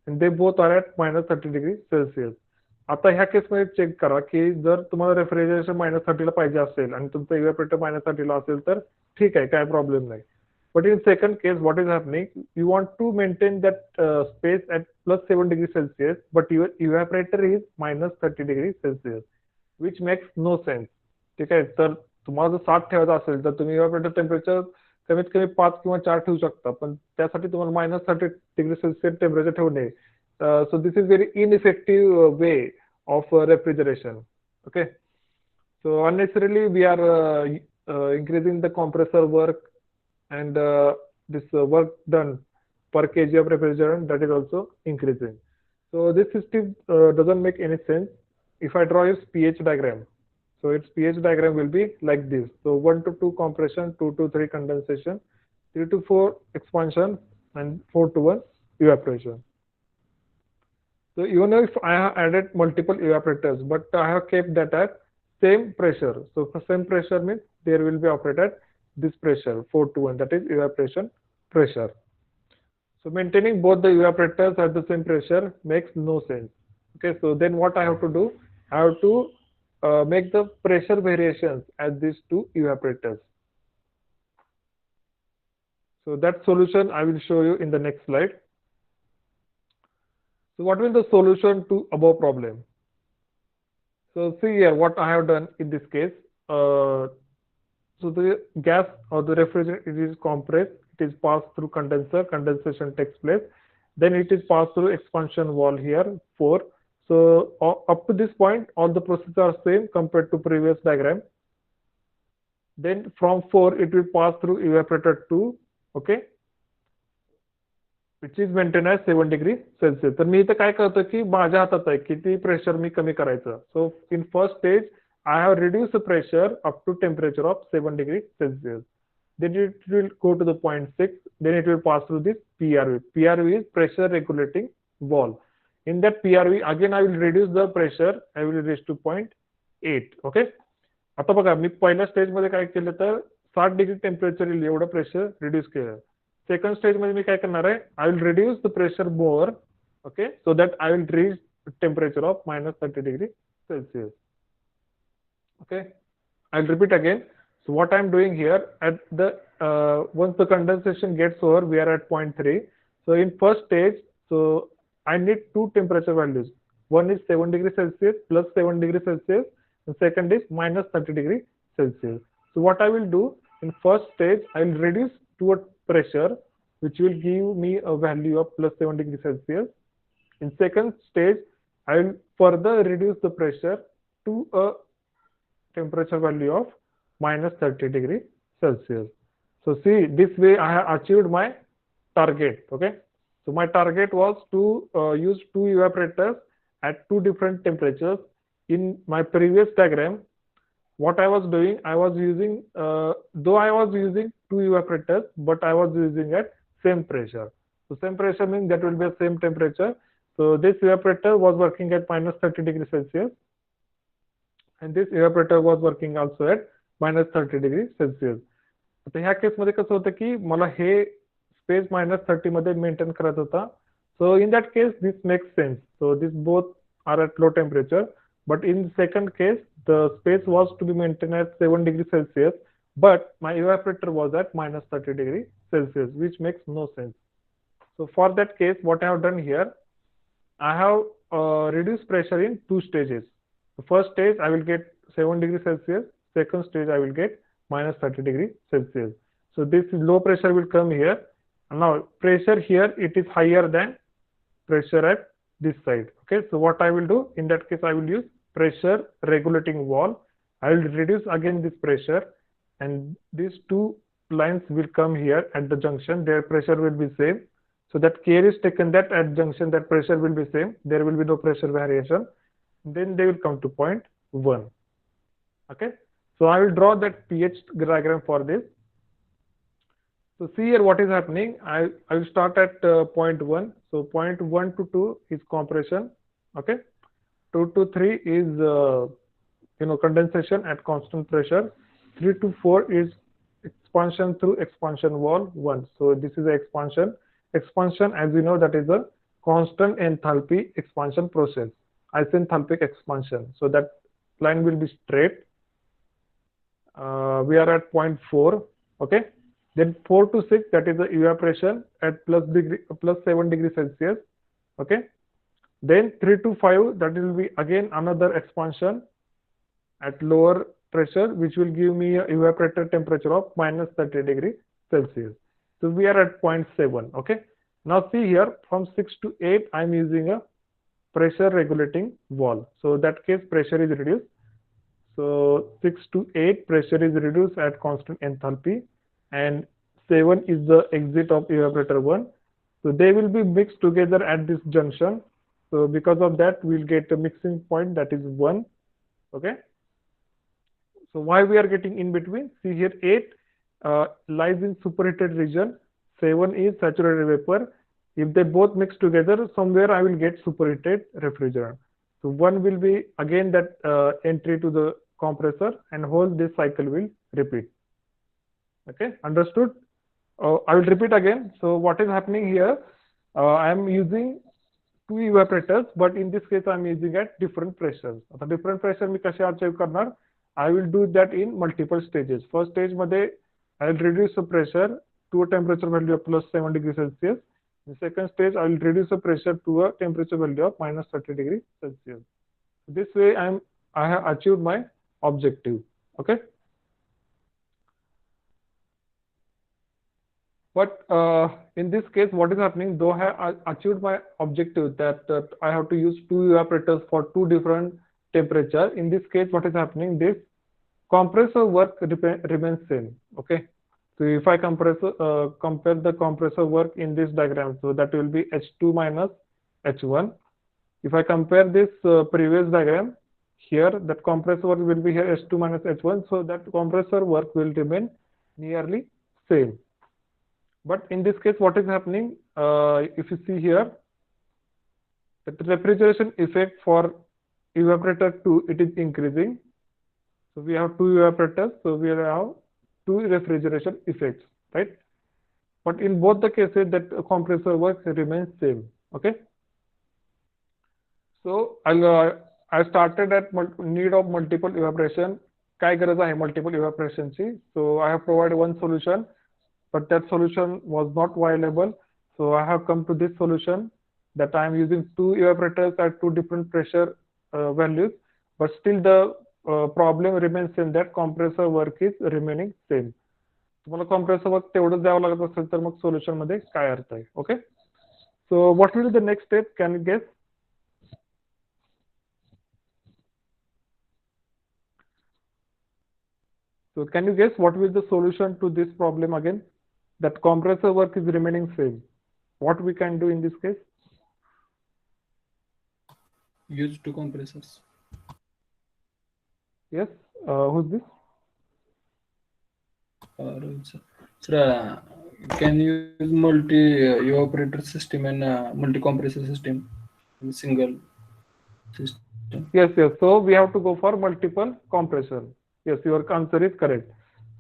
and they both are at -30°C. आता ह्या केसमध्ये check करा की जर तुम्हाला refrigeration -30 पाहिजे असेल आणि तुमचं इव्हॅपोरेटर -30 असेल तर ठीक आहे, काय प्रॉब्लेम नाही. But in second case, what is happening? You want to maintain that space at +7°C, but your evaporator is -30°C, which makes no sense. ठीक आहे. तर तुम्हाला जर 7 ठेवायचं असेल तर तुम्ही इव्हॅपोरेटर टेम्परेचर कमीत कमी 5 किंवा 4 ठेवू शकता, पण त्यासाठी तुम्हाला -30°C टेम्परेचर ठेवणे. So this is very ineffective way of refrigeration. Okay. So unnecessarily we are increasing the compressor work, and this work done per kg of refrigerant, that is also increasing. So this system doesn't make any sense. If I draw its pH diagram, so its pH diagram will be like this. So 1 to 2 compression, 2 to 3 condensation, 3 to 4 expansion, and 4 to 1 evaporation. So even if I have added multiple evaporators, but I have kept that at same pressure. So for same pressure means there will be operated at this pressure 4 to 1, that is evaporation pressure. So maintaining both the evaporators at the same pressure makes no sense. Okay, so then what I have to do? I have to make the pressure variations at these two evaporators. So that solution I will show you in the next slide. So what will the solution to above problem? So see here what I have done in this case. So the gas or the refrigerant, it is compressed, it is passed through condenser, condensation takes place, then it is passed through expansion valve here 4. So up to this point all the processes are same compared to previous diagram. Then from 4 it will pass through evaporator 2. Okay, which is maintained at 7°C. तर मी इथे काय करतो की माझ्या हातात आहे किती pressure मी कमी करायचं. So in first stage I have reduced the pressure up to temperature of 7°C. Then it will go to the point 6. Then it will pass through this PRV. PRV is pressure regulating valve. In that PRV again I will reduce the pressure. I will reach to point 8. Okay. आता बघा मी पहिल्या स्टेजमध्ये काय केलं तर 60 degree temperature येईल एवढं pressure reduce केलं. सेकंड स्टेजमध्ये मी काय करणार आहे, I will reduce the pressure more, okay, so that I will reach temperature of -30 degree Celsius. Okay, I'll repeat again. So what I'm doing here at the once the condensation gets over, we are at point 3. So in first stage, so I need two temperature values. One is 7 degrees Celsius plus 7 degrees Celsius, and second is -30 degrees Celsius. So what I will do in first stage, I will reduce to a pressure which will give me a value of plus 7 degrees Celsius. In second stage, I will further reduce the pressure to a temperature value of -30 degrees Celsius. So see, this way I have achieved my target. Okay, so my target was to use two evaporators at two different temperatures. In my previous diagram, what I was doing, I was using though I was using two evaporators, but I was using at same pressure. So same pressure means that will be the same temperature. So this evaporator was working at -30 degrees Celsius, and this evaporator was working also at -30 degrees Celsius. आता ह्या केसमध्ये कसं होतं की मला हे space -30 मध्ये maintain करायचा होता. So in that case this makes sense. So this both are at low temperature. But in the second case, the space was to be maintained at 7 degrees Celsius, but my evaporator was at -30 degrees Celsius, which makes no sense. So for that case, what I have done here, I have reduced pressure in two stages. The first stage, I will get 7 degrees Celsius. Second stage, I will get -30 degrees Celsius. So this low pressure will come here. And now pressure here, it is higher than pressure at this side. Okay, so what I will do in that case, I will use pressure regulating valve. I will reduce again this pressure, and these two lines will come here at the junction. Their pressure will be same. So that care is taken that at junction that pressure will be same. There will be no pressure variation. Then they will come to point 1. Okay, so I will draw that pH diagram for this. So see here what is happening. I will start at point 1. So point 1 to 2 is compression. Okay, 2 to 3 is condensation at constant pressure. 3 to 4 is expansion through expansion valve 1. So this is a expansion. Expansion, as we know, that is a constant enthalpy expansion process. Isenthalpic expansion. So that line will be straight. We are at point 4. Okay. Then 4 to 6, that is the evaporation at plus 7 degrees Celsius. Okay. Then 3 to 5, that will be again another expansion at lower pressure, which will give me a evaporator temperature of -30 degrees Celsius. So we are at point 7. Okay. Now see here, from 6 to 8, I am using a pressure regulating valve. So that case pressure is reduced. So 6 to 8 pressure is reduced at constant enthalpy, and 7 is the exit of evaporator 1. So they will be mixed together at this junction. So because of that, we'll get a mixing point, that is 1. Okay. So why we are getting in between? See here, 8 lies in superheated region. 7 is saturated vapor. If they both mix together, somewhere I will get superheated refrigerant. So 1 will be again that entry to the compressor, and whole this cycle will repeat. Okay, understood? I will repeat again. So what is happening here? I am using two evaporators, but in this case I am using at different pressures. आता different pressure मी कसे achieve करणार? I will do that in multiple stages. First stage मध्ये I will reduce the pressure to a temperature value of plus 7 degrees Celsius. In the second stage, I will reduce the pressure to a temperature value of -30 degrees Celsius. This way, I have achieved my objective. Okay. But in this case, what is happening? Though I have achieved my objective that I have to use two evaporators for two different temperature. In this case, what is happening? This compressor work remains same. Okay. So if I compare the compressor work in this diagram, so that will be H2 minus H1. If I compare this previous diagram, here that compressor work will be here H2 minus H1. So that compressor work will remain nearly same. But in this case, what is happening? If you see here, the refrigeration effect for evaporator 2, it is increasing. So we have two evaporators, so we have two refrigeration effects, right? But in both the cases, that compressor work remains same. Okay. So I started at need of multiple evaporation. काय गरज आहे multiple evaporation ची? So I have provided one solution, but that solution was not viable. So I have come to this solution that I am using two evaporators at two different pressure values, but still the problem remains same, that compressor work is remaining same. तुम्हाला compressor work तेवढंच द्यावं लागत असेल तर मग solution मध्ये काय अर्थ आहे? Okay. So what will the next step? Can you guess? So can you guess what will the solution to this problem again? That compressor work is remaining same. What we can do in this case? Use two compressors. Yes. Who's this? Sir, can use multi evaporator system and multi compressor system in single system. Yes, yes. So we have to go for multiple compressor. Yes, your answer is correct.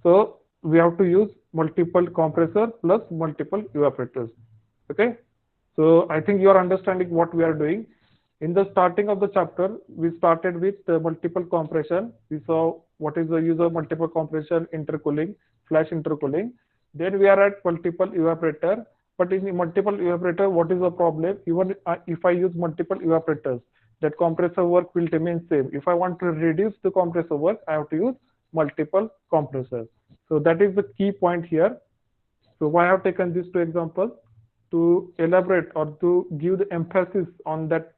So we have to use multiple compressor plus multiple evaporators. Okay. So I think you are understanding what we are doing. In the starting of the chapter, we started with multiple compression. We saw what is the use of multiple compression, intercooling, flash intercooling. Then we are at multiple evaporator. But in the multiple evaporator, what is the problem? Even if I use multiple evaporators, that compressor work will remain same. If I want to reduce the compressor work, I have to use multiple compressors. So that is the key point here. So why I have taken these two examples? To elaborate or to give the emphasis on that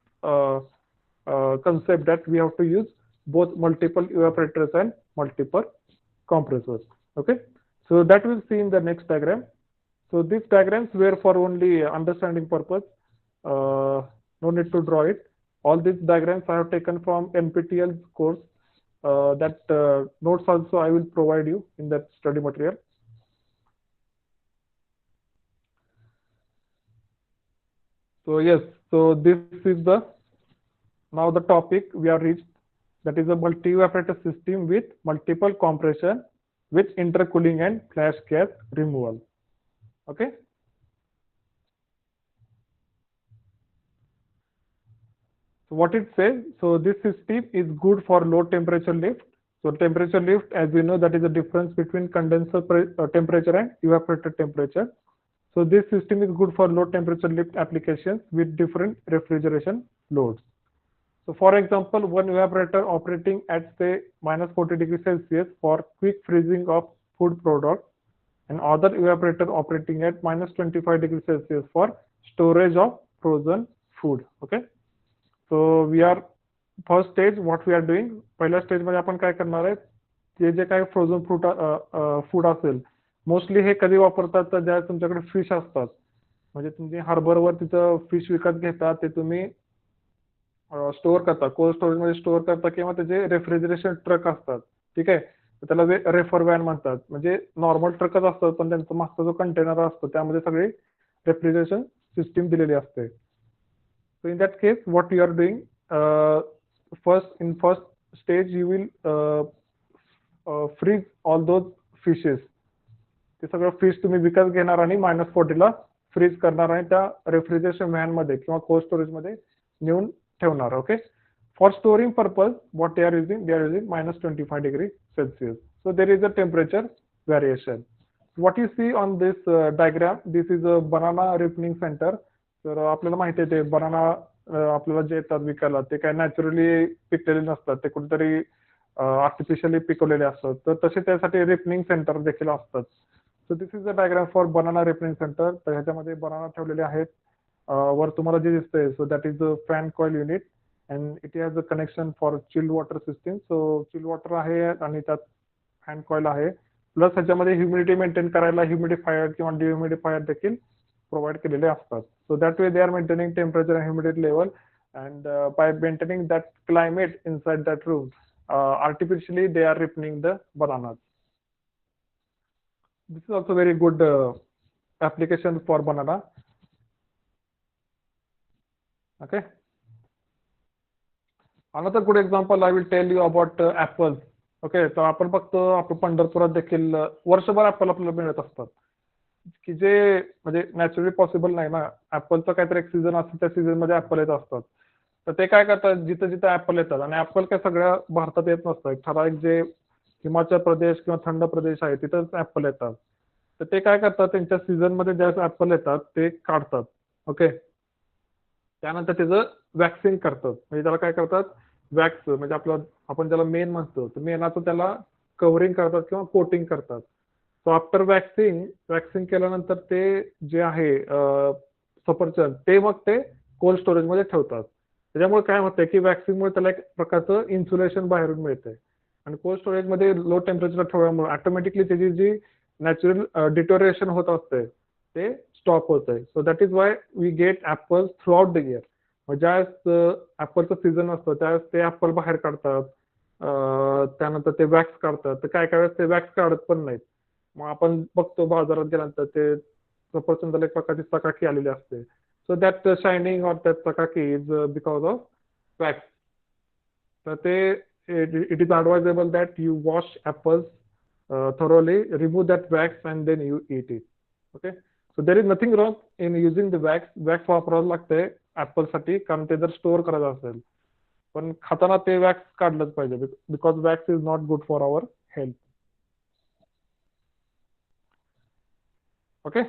concept that we have to use both multiple evaporators and multiple compressors. Okay, so that we'll see in the next diagram. So these diagrams were for only understanding purpose. No need to draw it. All these diagrams I have taken from NPTEL course. That notes also I will provide you in that study material. So yes, so this is the now the topic we have reached, that is a multi-evaporator system with multiple compression with intercooling and flash gas removal. Okay. So what it says, so this system is good for low temperature lift. So temperature lift, as we know, that is the difference between condenser temperature and evaporator temperature. So this system is good for low temperature lift applications with different refrigeration loads. So for example, one evaporator operating at say minus 40 degrees Celsius for quick freezing of food products, and other evaporator operating at minus 25 degrees Celsius for storage of frozen food. Okay. So we are first stage, what we are doing, पहिल्या stage मध्ये आपण काय करणार आहे, जे जे काही frozen food असेल, mostly हे कधी वापरतात तर ज्या तुमच्याकडे फिश असतात, म्हणजे तुम्ही हार्बरवर तिथं फिश विकत घेता, ते तुम्ही स्टोअर करता, कोल्ड स्टोरेज मध्ये स्टोअर करता, किंवा त्याचे रेफ्रिजरेशन ट्रक असतात. ठीक आहे. त्याला रेफर वॅन म्हणतात. म्हणजे नॉर्मल ट्रकच असतात, पण त्यांचा मागचा जो कंटेनर असतो त्यामध्ये सगळी रेफ्रिजरेशन सिस्टीम दिलेली असते. So in that case, what you are doing, first stage, you will freeze all those fishes. ते सगळं फिश तुम्ही विकत घेणार आणि -40ला फ्रीज करणार आणि त्या रेफ्रिजरेशन व्हॅन मध्ये किंवा कोल्ड स्टोरेज मध्ये नेऊन ठेवणार. Okay. For storing purpose what they are using -25 degree Celsius. So there is a temperature variation. What you see on this diagram, this is a banana ripening center. तर आपल्याला माहिती आहे ते बनाना आपल्याला जे येतात विकायला ते काय नॅचरली पिकलेले नसतात, ते कुठेतरी आर्टिफिशियली पिकवलेले असतात. तर तसे त्यासाठी रिपनिंग सेंटर देखील असतात. So this is a diagram for banana ripening centre. तर ह्याच्यामध्ये बनाना ठेवलेले आहेत. वर तुम्हाला जे दिसतंय, सो that is a fan coil unit and it has a connection for chilled water system. So chilled water आहे आणि त्यात फॅन कॉइल आहे. प्लस ह्याच्यामध्ये ह्युमिडिटी मेंटेन करायला ह्युमिडिफायर किंवा डिह्युमिडिफायर देखील प्रोव्हाइड केलेले असतात. So that way they are maintaining temperature and humidity level, and by maintaining that climate inside that room, artificially they are ripening the bananas. This is also very good application for banana. Okay. Another good example I will tell you about apples. Okay, तर आपण बघतो आपण पंढरपुरात देखील वर्षभर apple आपल्याला मिळत असतात, की जे म्हणजे नॅचरली पॉसिबल नाही ना. ऍपलचं काहीतरी एक सीझन असतं, त्या सीझन मध्ये ऍपल येत असतात. तर ते काय करतात, जिथं जिथं ऍपल येतात, आणि ऍपल काय सगळ्या भारतात येत नसतं, एक ठराविक जे हिमाचल प्रदेश किंवा थंड प्रदेश आहे तिथंच ऍपल येतात. तर ते काय करतात, त्यांच्या सीझन मध्ये ज्यावेळेस ऍपल येतात ते काढतात. ओके, त्यानंतर त्याचं वॅक्सिंग करतात. म्हणजे त्याला काय करतात, वॅक्स म्हणजे आपलं आपण ज्याला मेन म्हणतो, तर मेनाचं त्याला कव्हरिंग करतात किंवा कोटिंग करतात. सो आफ्टर वॅक्सिंग, वॅक्सिंग केल्यानंतर ते जे आहे सफरचंद, ते मग ते कोल्ड स्टोरेजमध्ये ठेवतात. त्याच्यामुळे काय होतंय की वॅक्सिंगमुळे त्याला एक प्रकारचं इन्सुलेशन बाहेरून मिळतंय, आणि कोल्ड स्टोरेजमध्ये लो टेम्परेचर ठेवल्यामुळे ऑटोमॅटिकली त्याची जी नॅचरल डिटोरेशन होत असते ते स्टॉप होत आहे. So that is why we get apple throughout the year. ज्यावेळेस ऍपलचं सीझन असतं त्यावेळेस ते ऍपल बाहेर काढतात. त्यानंतर ते वॅक्स काढतात. तर काय काय वेळेस ते वॅक्स काढत पण नाहीत. मग आपण बघतो बाजारात गेल्यानंतर ते सफरचंदाला एक प्रकारची चकाकी आलेली असते. So that shining or that चकाकी इज बिकॉज ऑफ वॅक्स. तर ते it is advisable that you wash apples thoroughly, remove that wax and then you eat it. Okay, so there is nothing wrong in using the wax. Wax वापरावं लागतंय apple साठी, कारण ते जर store करायचं असेल, पण खाताना ते वॅक्स काढलंच पाहिजे, because wax is not good for our health. Okay,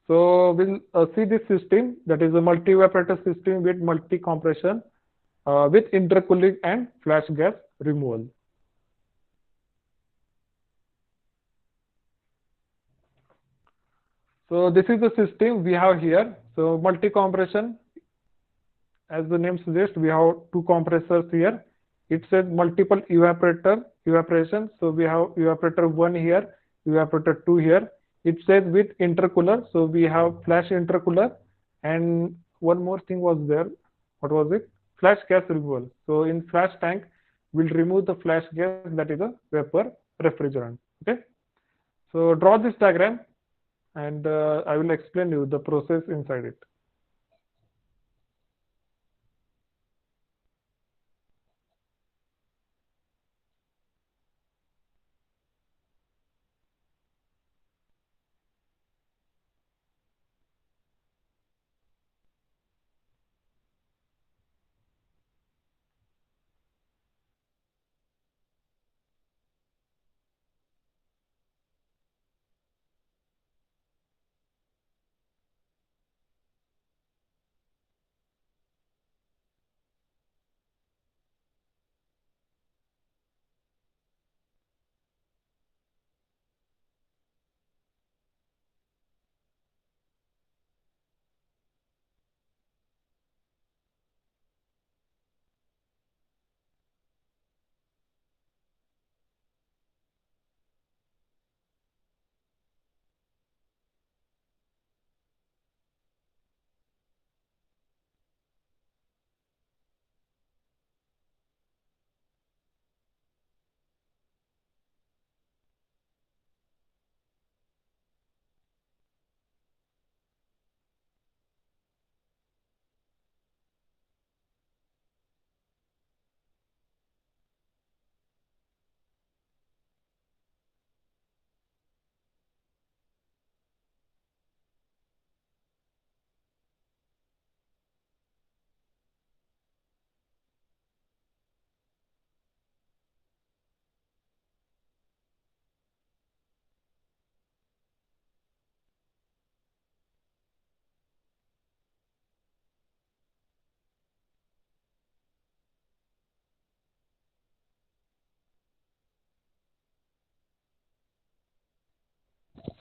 so we'll see this system, that is a multi-evaporator system with multi-compression with intercooling and flash gas removal. So this is the system we have here. So multi-compression, as the name suggests, we have two compressors here. It says multiple evaporation. So we have evaporator 1 here, evaporator 2 here. It says with intercooler. So we have flash intercooler, and one more thing was there. What was it? Flash gas removal. So in flash tank, we'll remove the flash gas, that is a vapor refrigerant. Okay. So draw this diagram, and I will explain you the process inside it.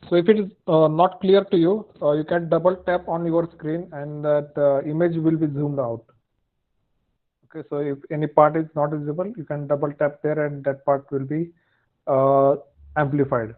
So if it is not clear to you, you can double tap on your screen, and that image will be zoomed out. Okay, so if any part is not visible, you can double tap there and that part will be uh, amplified.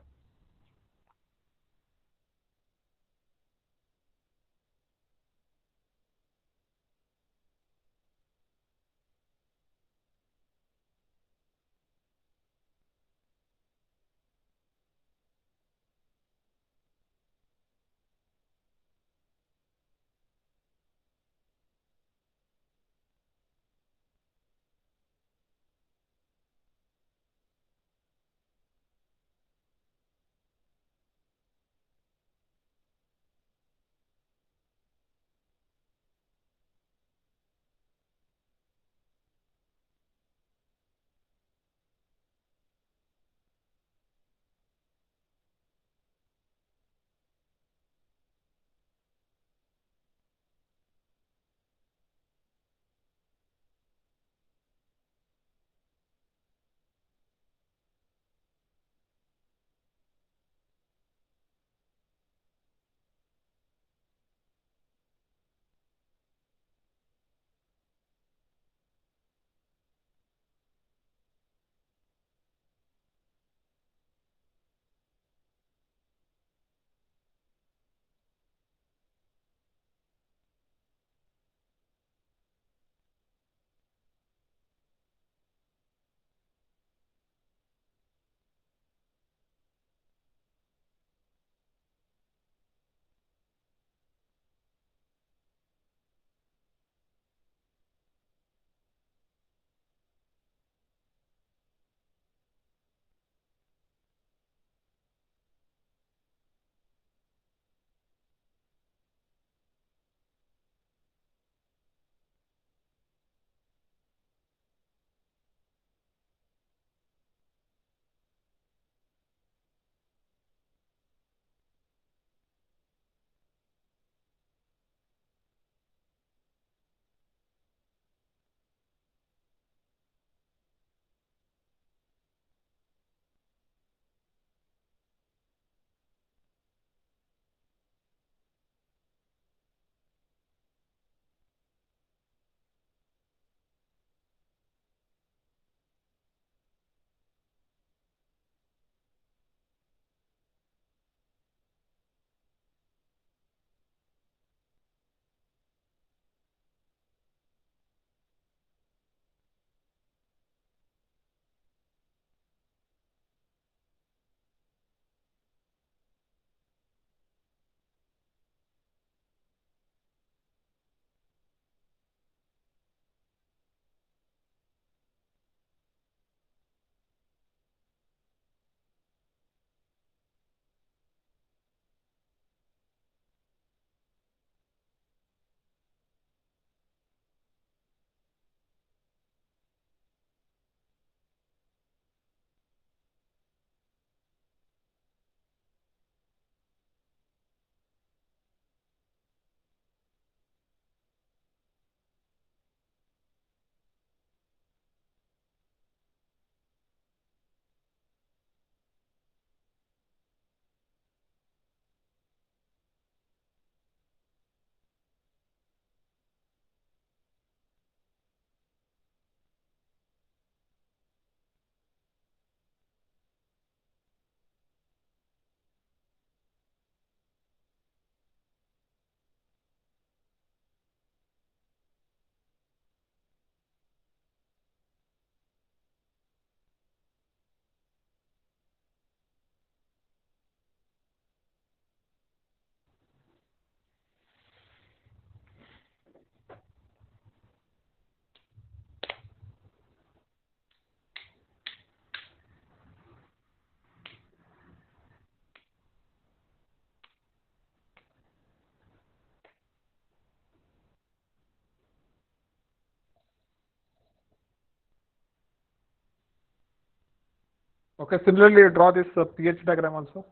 Okay, similarly, draw this pH diagram also.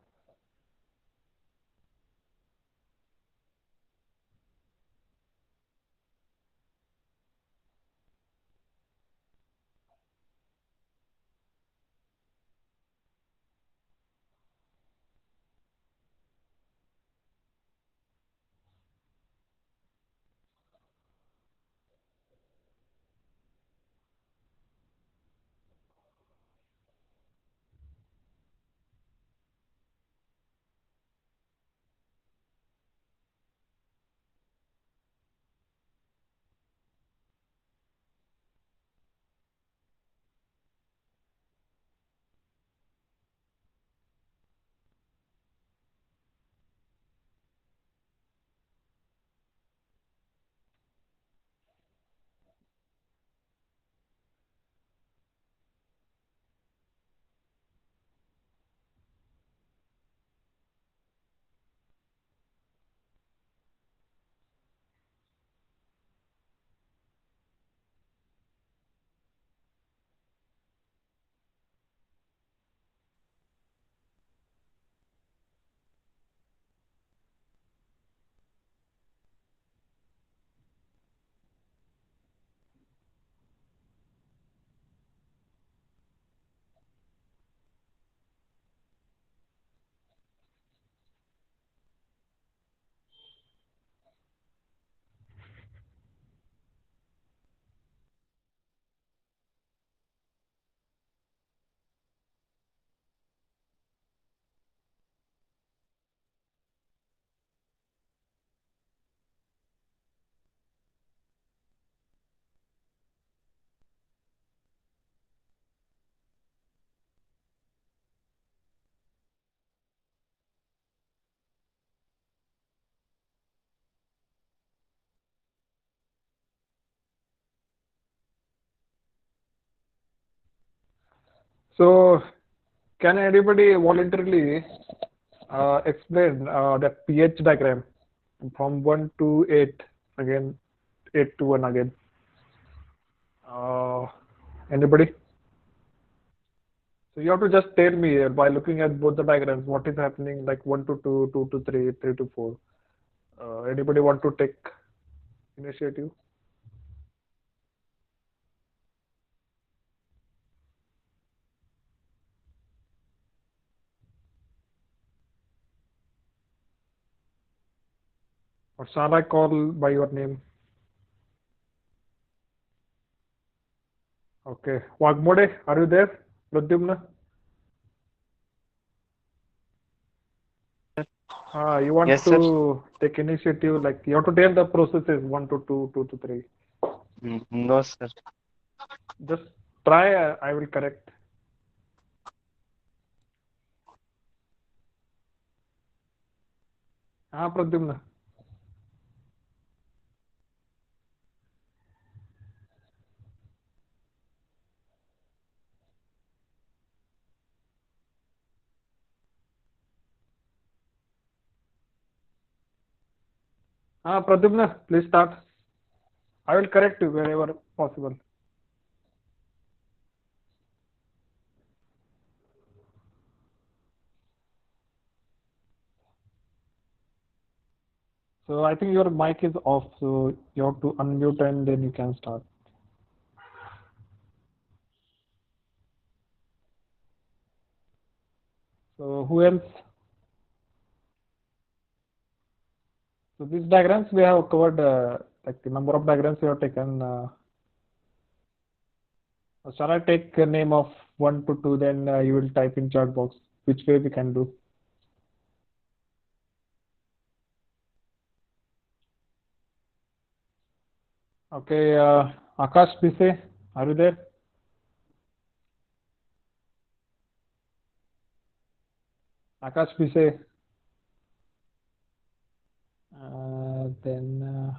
So, can anybody voluntarily explain that pH diagram from 1 to 8 again, 8 to 1 again? Uh, Anybody? So you have to just tell me by looking at both the diagrams what is happening, like 1 to 2, 2 to 3, 3 to 4. Anybody want to take initiative? Or shall I call by your name? Okay. Wagmode, are you there? Pradyumna? You want Yes, sir. to take initiative, like you have to tell the processes 1 to 2, 2 to 3. No, sir. Just try, I will correct. Pradyumna. Pradyumna, please start. I will correct you wherever possible. So I think your mic is off, so you have to unmute and then you can start. So who else? So these diagrams we have covered, like the number of diagrams we have taken. Shall I take a name of 1 to 2, then you will type in chat box, which way we can do. Okay, Akash Pise, are you there? Akash Pise. Then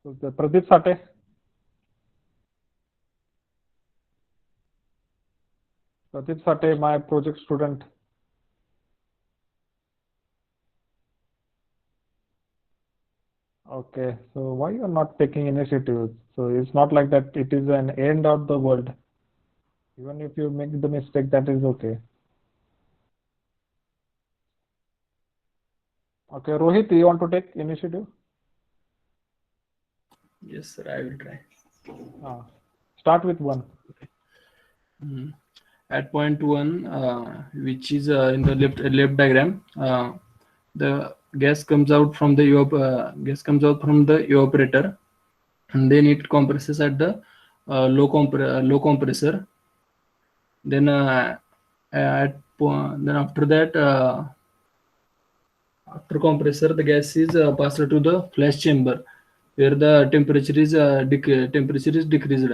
so the Pradeep Sate. Pradeep Sate, my project student. Okay, so why you are not taking initiative? So it's not like that it is an end of the world. Even if you make the mistake, that is okay. Okay, Rohit, you want to take initiative? Yes, sir, I will try. Start with 1. At point 1, which is in the left diagram, the gas comes out from the evaporator, and then it compresses at the low compressor. Then then after that, after compressor, the gas is passed to the flash chamber, where the temperature is decreased.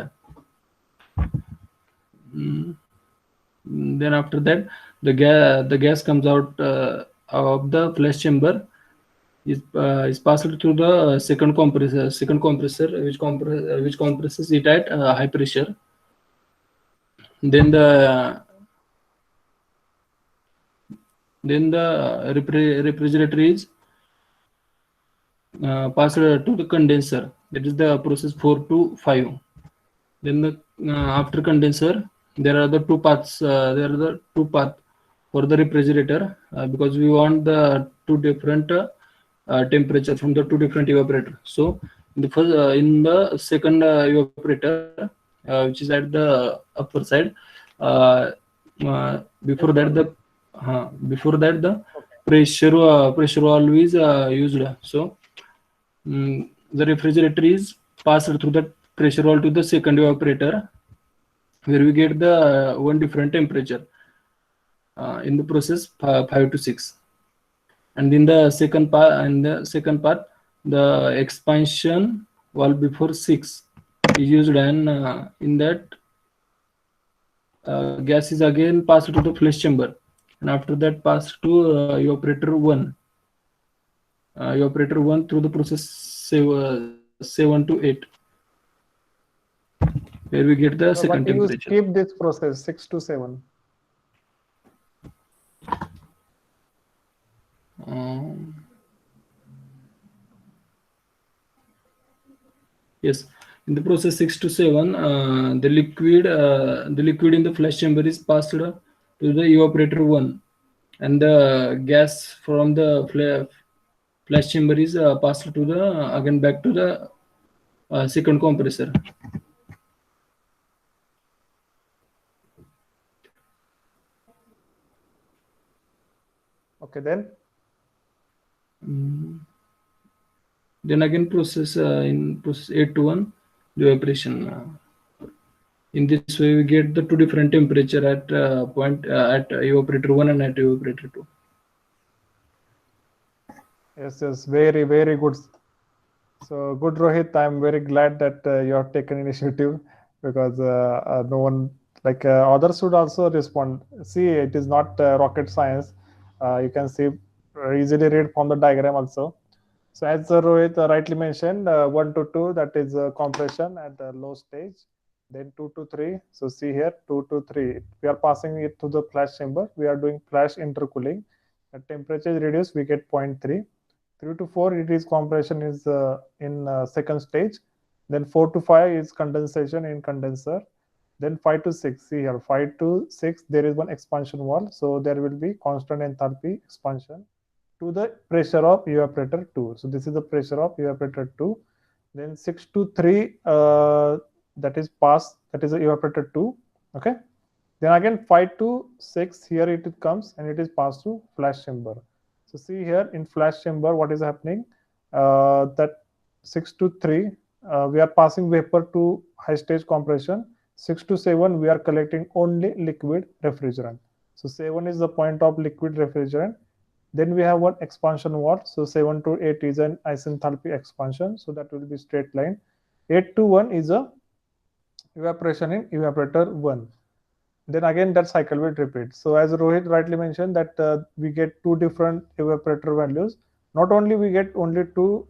Then after that, the gas comes out of the flash chamber, is passed through the second compressor, which compresses it at high pressure. Then the refrigerator is passed to the condenser. That is the process 4 to 5. Then after condenser, there are the two paths. For the refrigerator, because we want the two different temperature from the two different evaporator. So in the first, in the second evaporator, which is at the upper side, before that the pressure valve is used. So the refrigerator is passed through the pressure valve to the second evaporator, where we get the one different temperature in the process 5 to 6. And in the second part, the expansion valve before 6 is used, and in that gas is again passed to the flash chamber, and after that passed to evaporator 1. Evaporator 1 through the process 7 to 8, where we get the second temperature. You skip this process 6 to 7. Yes, in the process 6 to 7, the liquid in the flash chamber is passed to the evaporator 1, and the gas from the flash chamber is passed to the again back to the second compressor. Okay, then again process in process 8 to 1, the evaporation. In this way, we get the two different temperature at at evaporator 1 and at evaporator 2. Yes, very, very good. So good, Rohit. I'm very glad that you have taken initiative, because no one, like others should also respond. See, it is not rocket science. You can see easily read from the diagram also. So as Rohit rightly mentioned, 1 to 2, that is compression at the low stage. Then 2 to 3. So see here, 2 to 3. We are passing it to the flash chamber. We are doing flash intercooling. The temperature is reduced, we get 0.3. 3 to 4, it is compression is in second stage. Then 4 to 5 is condensation in condenser. Then 5 to 6, see here, 5 to 6, there is one expansion valve. So there will be constant enthalpy expansion to the pressure of evaporator 2. So this is the pressure of evaporator 2. Then 6 to 3, that is pass, that is the evaporator 2. Okay. Then again 5 to 6, here it comes and it is passed to flash chamber. So see here in flash chamber, what is happening? That 6 to 3, we are passing vapor to high stage compression. 6 to 7, we are collecting only liquid refrigerant. So 7 is the point of liquid refrigerant. Then we have one expansion valve. So 7 to 8 is an isenthalpy expansion. So that will be straight line. 8 to 1 is a evaporation in evaporator 1. Then again that cycle will repeat. So as Rohit rightly mentioned that we get two different evaporator values. Not only we get only two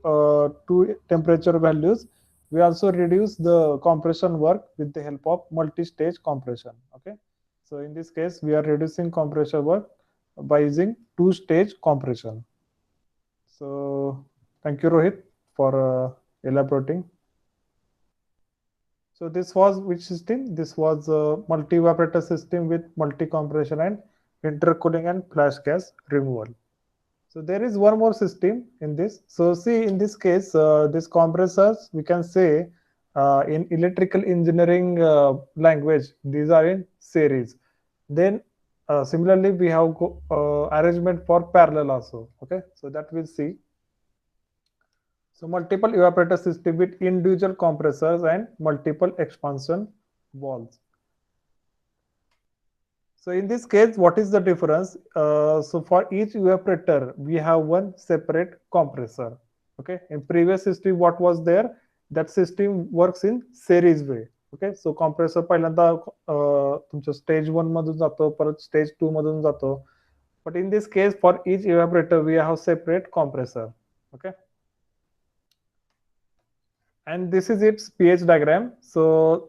temperature values, we also reduce the compression work with the help of multi-stage compression. Okay. So in this case, we are reducing compression work by using two-stage compression. So thank you, Rohit, for elaborating. So this was which system? This was a multi-evaporator system with multi-compression and intercooling and flash gas removal. So there is one more system in this. So see, in this case, these compressors, we can say in electrical engineering language, these are in series. Then similarly, we have arrangement for parallel also. Okay, so that we'll see. So multiple evaporator system with individual compressors and multiple expansion valves. So in this case, what is the difference? So for each evaporator, we have one separate compressor. Okay. In previous system, what was there? That system works in series way. Okay. So compressor पहिल्यांदा तुमच्या stage 1 मधून जातो, परत stage 2 मधून जातो. But in this case, for each evaporator, we have separate compressor. Okay. And this is its pH diagram. So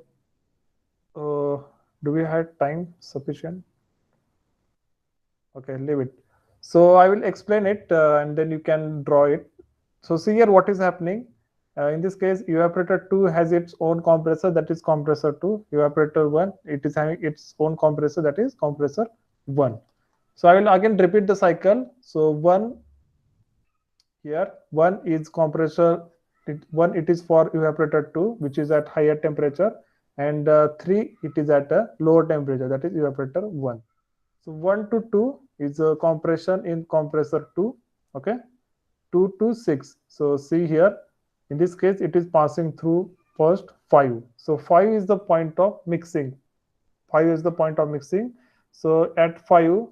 do we have time sufficient? Okay, leave it. So I will explain it and then you can draw it. So see here what is happening. In this case, evaporator 2 has its own compressor, that is compressor 2. Evaporator 1, it is having its own compressor, that is compressor 1. So I will again repeat the cycle. So 1 here, 1 is compressor, 1 it is for evaporator 2, which is at higher temperature, and 3 it is at a lower temperature, that is evaporator 1. So 1 to 2 is a compression in compressor 2. Okay, 2 to 6. So see here, in this case, it is passing through first 5. So 5 is the point of mixing. 5 is the point of mixing. So at 5,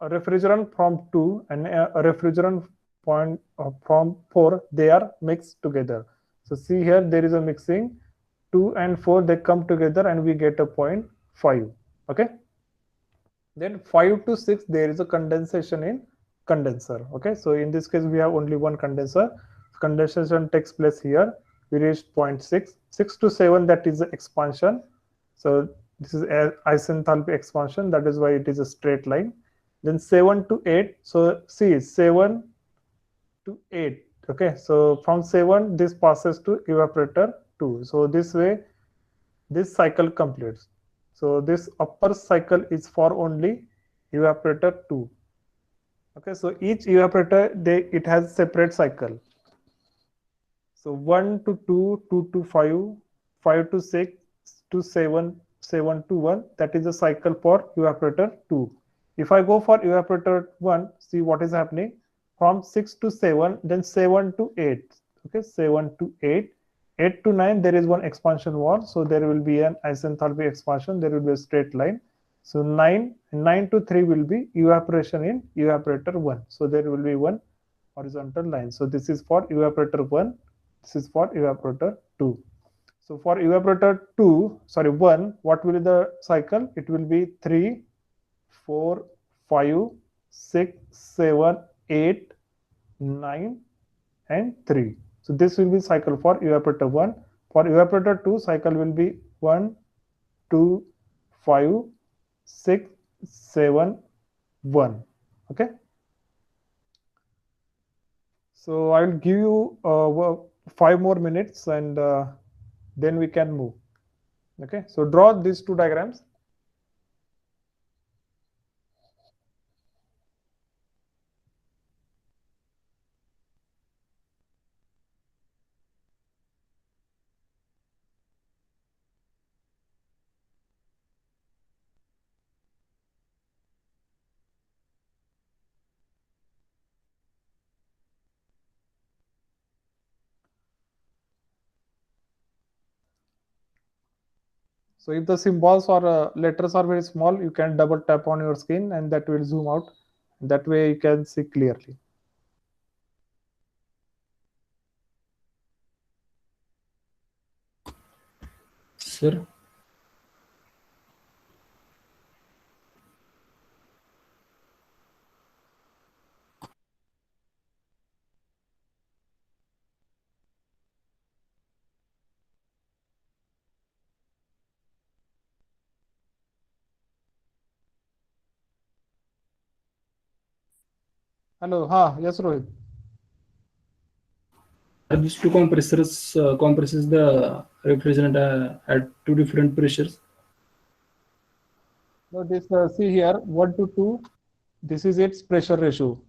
a refrigerant from 2 and a refrigerant point from 4, they are mixed together. So see here, there is a mixing. 2 and 4, they come together and we get a point 5. Okay. Then 5 to 6, there is a condensation in condenser. Okay, so in this case, we have only one condenser. Condensation takes place here. We reached 0.6. 6 to 7, that is the expansion. So this is isenthalpy expansion. That is why it is a straight line. Then 7 to 8. So see, 7 to 8. Okay, so from 7, this passes to evaporator 2. So this way, this cycle completes. So this upper cycle is for only evaporator 2. Okay, so each evaporator, it has separate cycle. So 1 to 2, 2 to 5, 5 to 6 to 7, 7 to 1, that is a cycle for evaporator 2. If I go for evaporator 1, see what is happening. From 6 to 7, then 7 to 8. Okay, 7 to 8. 8 to 9, there is one expansion wall. So there will be an isenthalpy expansion. There will be a straight line. So 9 to 3 will be evaporation in evaporator 1. So there will be one horizontal line. So this is for evaporator 1. This is for evaporator 2. So for evaporator 1, what will be the cycle? It will be 3, 4, 5, 6, 7, 8, 9, and 3. So this will be cycle for evaporator 1. For evaporator 2, cycle will be 1, 2, 5, 6, 7, 1. Okay. So I will give you 5 more minutes and then we can move. Okay. So draw these two diagrams. So if the symbols or letters are very small, you can double tap on your screen and that will zoom out. That way you can see clearly. Sir. Hello. Ha. Yes, Rohit. Are these two compressors compresses the refrigerant at two different pressures? So this see here 1 to 2, this is its pressure ratio,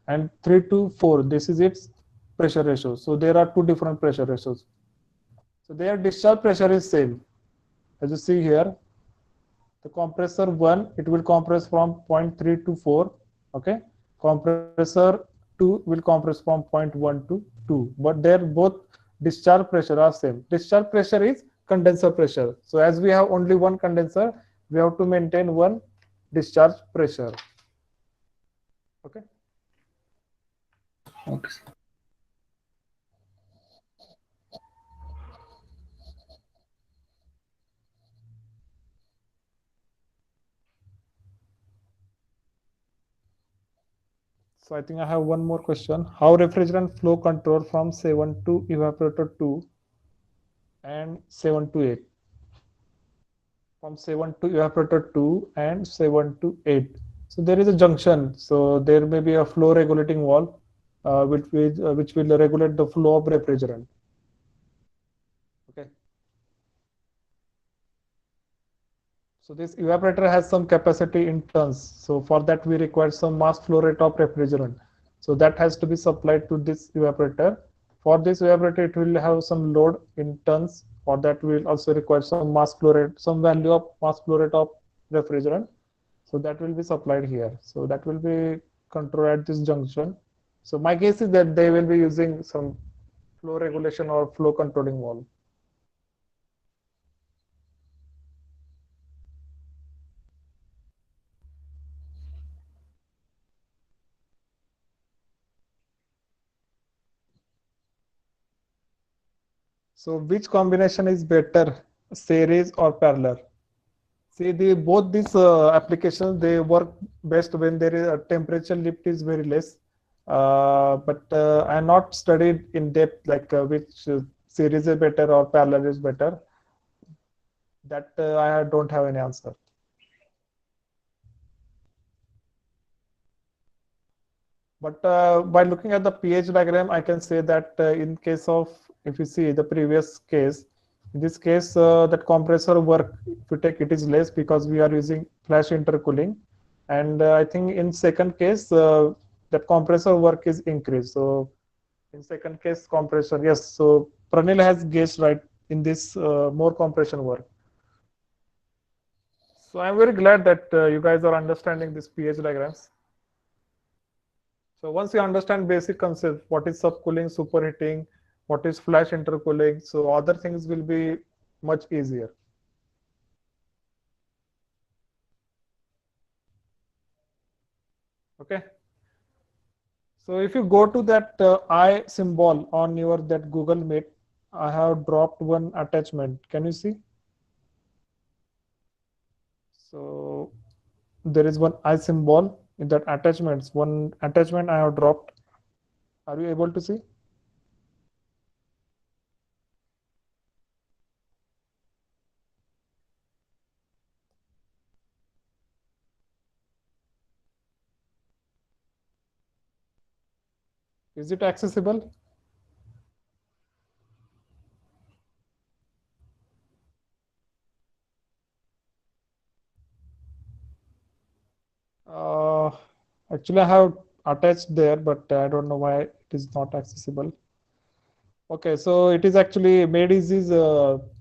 and 3 to 4, this is its pressure ratio. So there are two different pressure ratios. So their discharge pressure is same. As you see here, the compressor 1, it will compress from 0.3 to 4. Okay, compressor 2 will compress from 0.1 to 2, but their both discharge pressure are same. Discharge pressure is condenser pressure. So as we have only one condenser, we have to maintain one discharge pressure. Okay. Okay. So I think I have one more question. How refrigerant flow control from 7 to evaporator 2 and 7 to 8? From 7 to evaporator 2 and 7 to 8. So there is a junction. So there may be a flow regulating valve which will regulate the flow of refrigerant. Okay. So this evaporator has some capacity in tons. So for that we require some mass flow rate of refrigerant. So that has to be supplied to this evaporator. For this evaporator, it will have some load in tons. For that we will also require some mass flow rate, some value of mass flow rate of refrigerant. So that will be supplied here. So that will be controlled at this junction. So my guess is that they will be using some flow regulation or flow controlling valve. So which combination is better, series or parallel? See, both these applications, they work best when there is a temperature lift is very less. But I not studied in depth like which series is better or parallel is better. That I don't have any answer. But by looking at the pH diagram, I can say that in case of, if you see the previous case, in this case, that compressor work, if you take it is less because we are using flash intercooling. And I think in second case, that compressor work is increased. So in second case, compressor, yes. So Pranil has guessed right in this more compression work. So I'm very glad that you guys are understanding this pH diagrams. So once you understand basic concept, what is subcooling, superheating, what is flash intercooling, so other things will be much easier. Okay. So if you go to that I symbol on your that Google Meet, I have dropped one attachment. Can you see? So there is one I symbol in that attachments. One attachment I have dropped. Are you able to see? Is it accessible? Uh, Actually, I have attached there, but I don't know why it is not accessible. Okay, so it is actually made is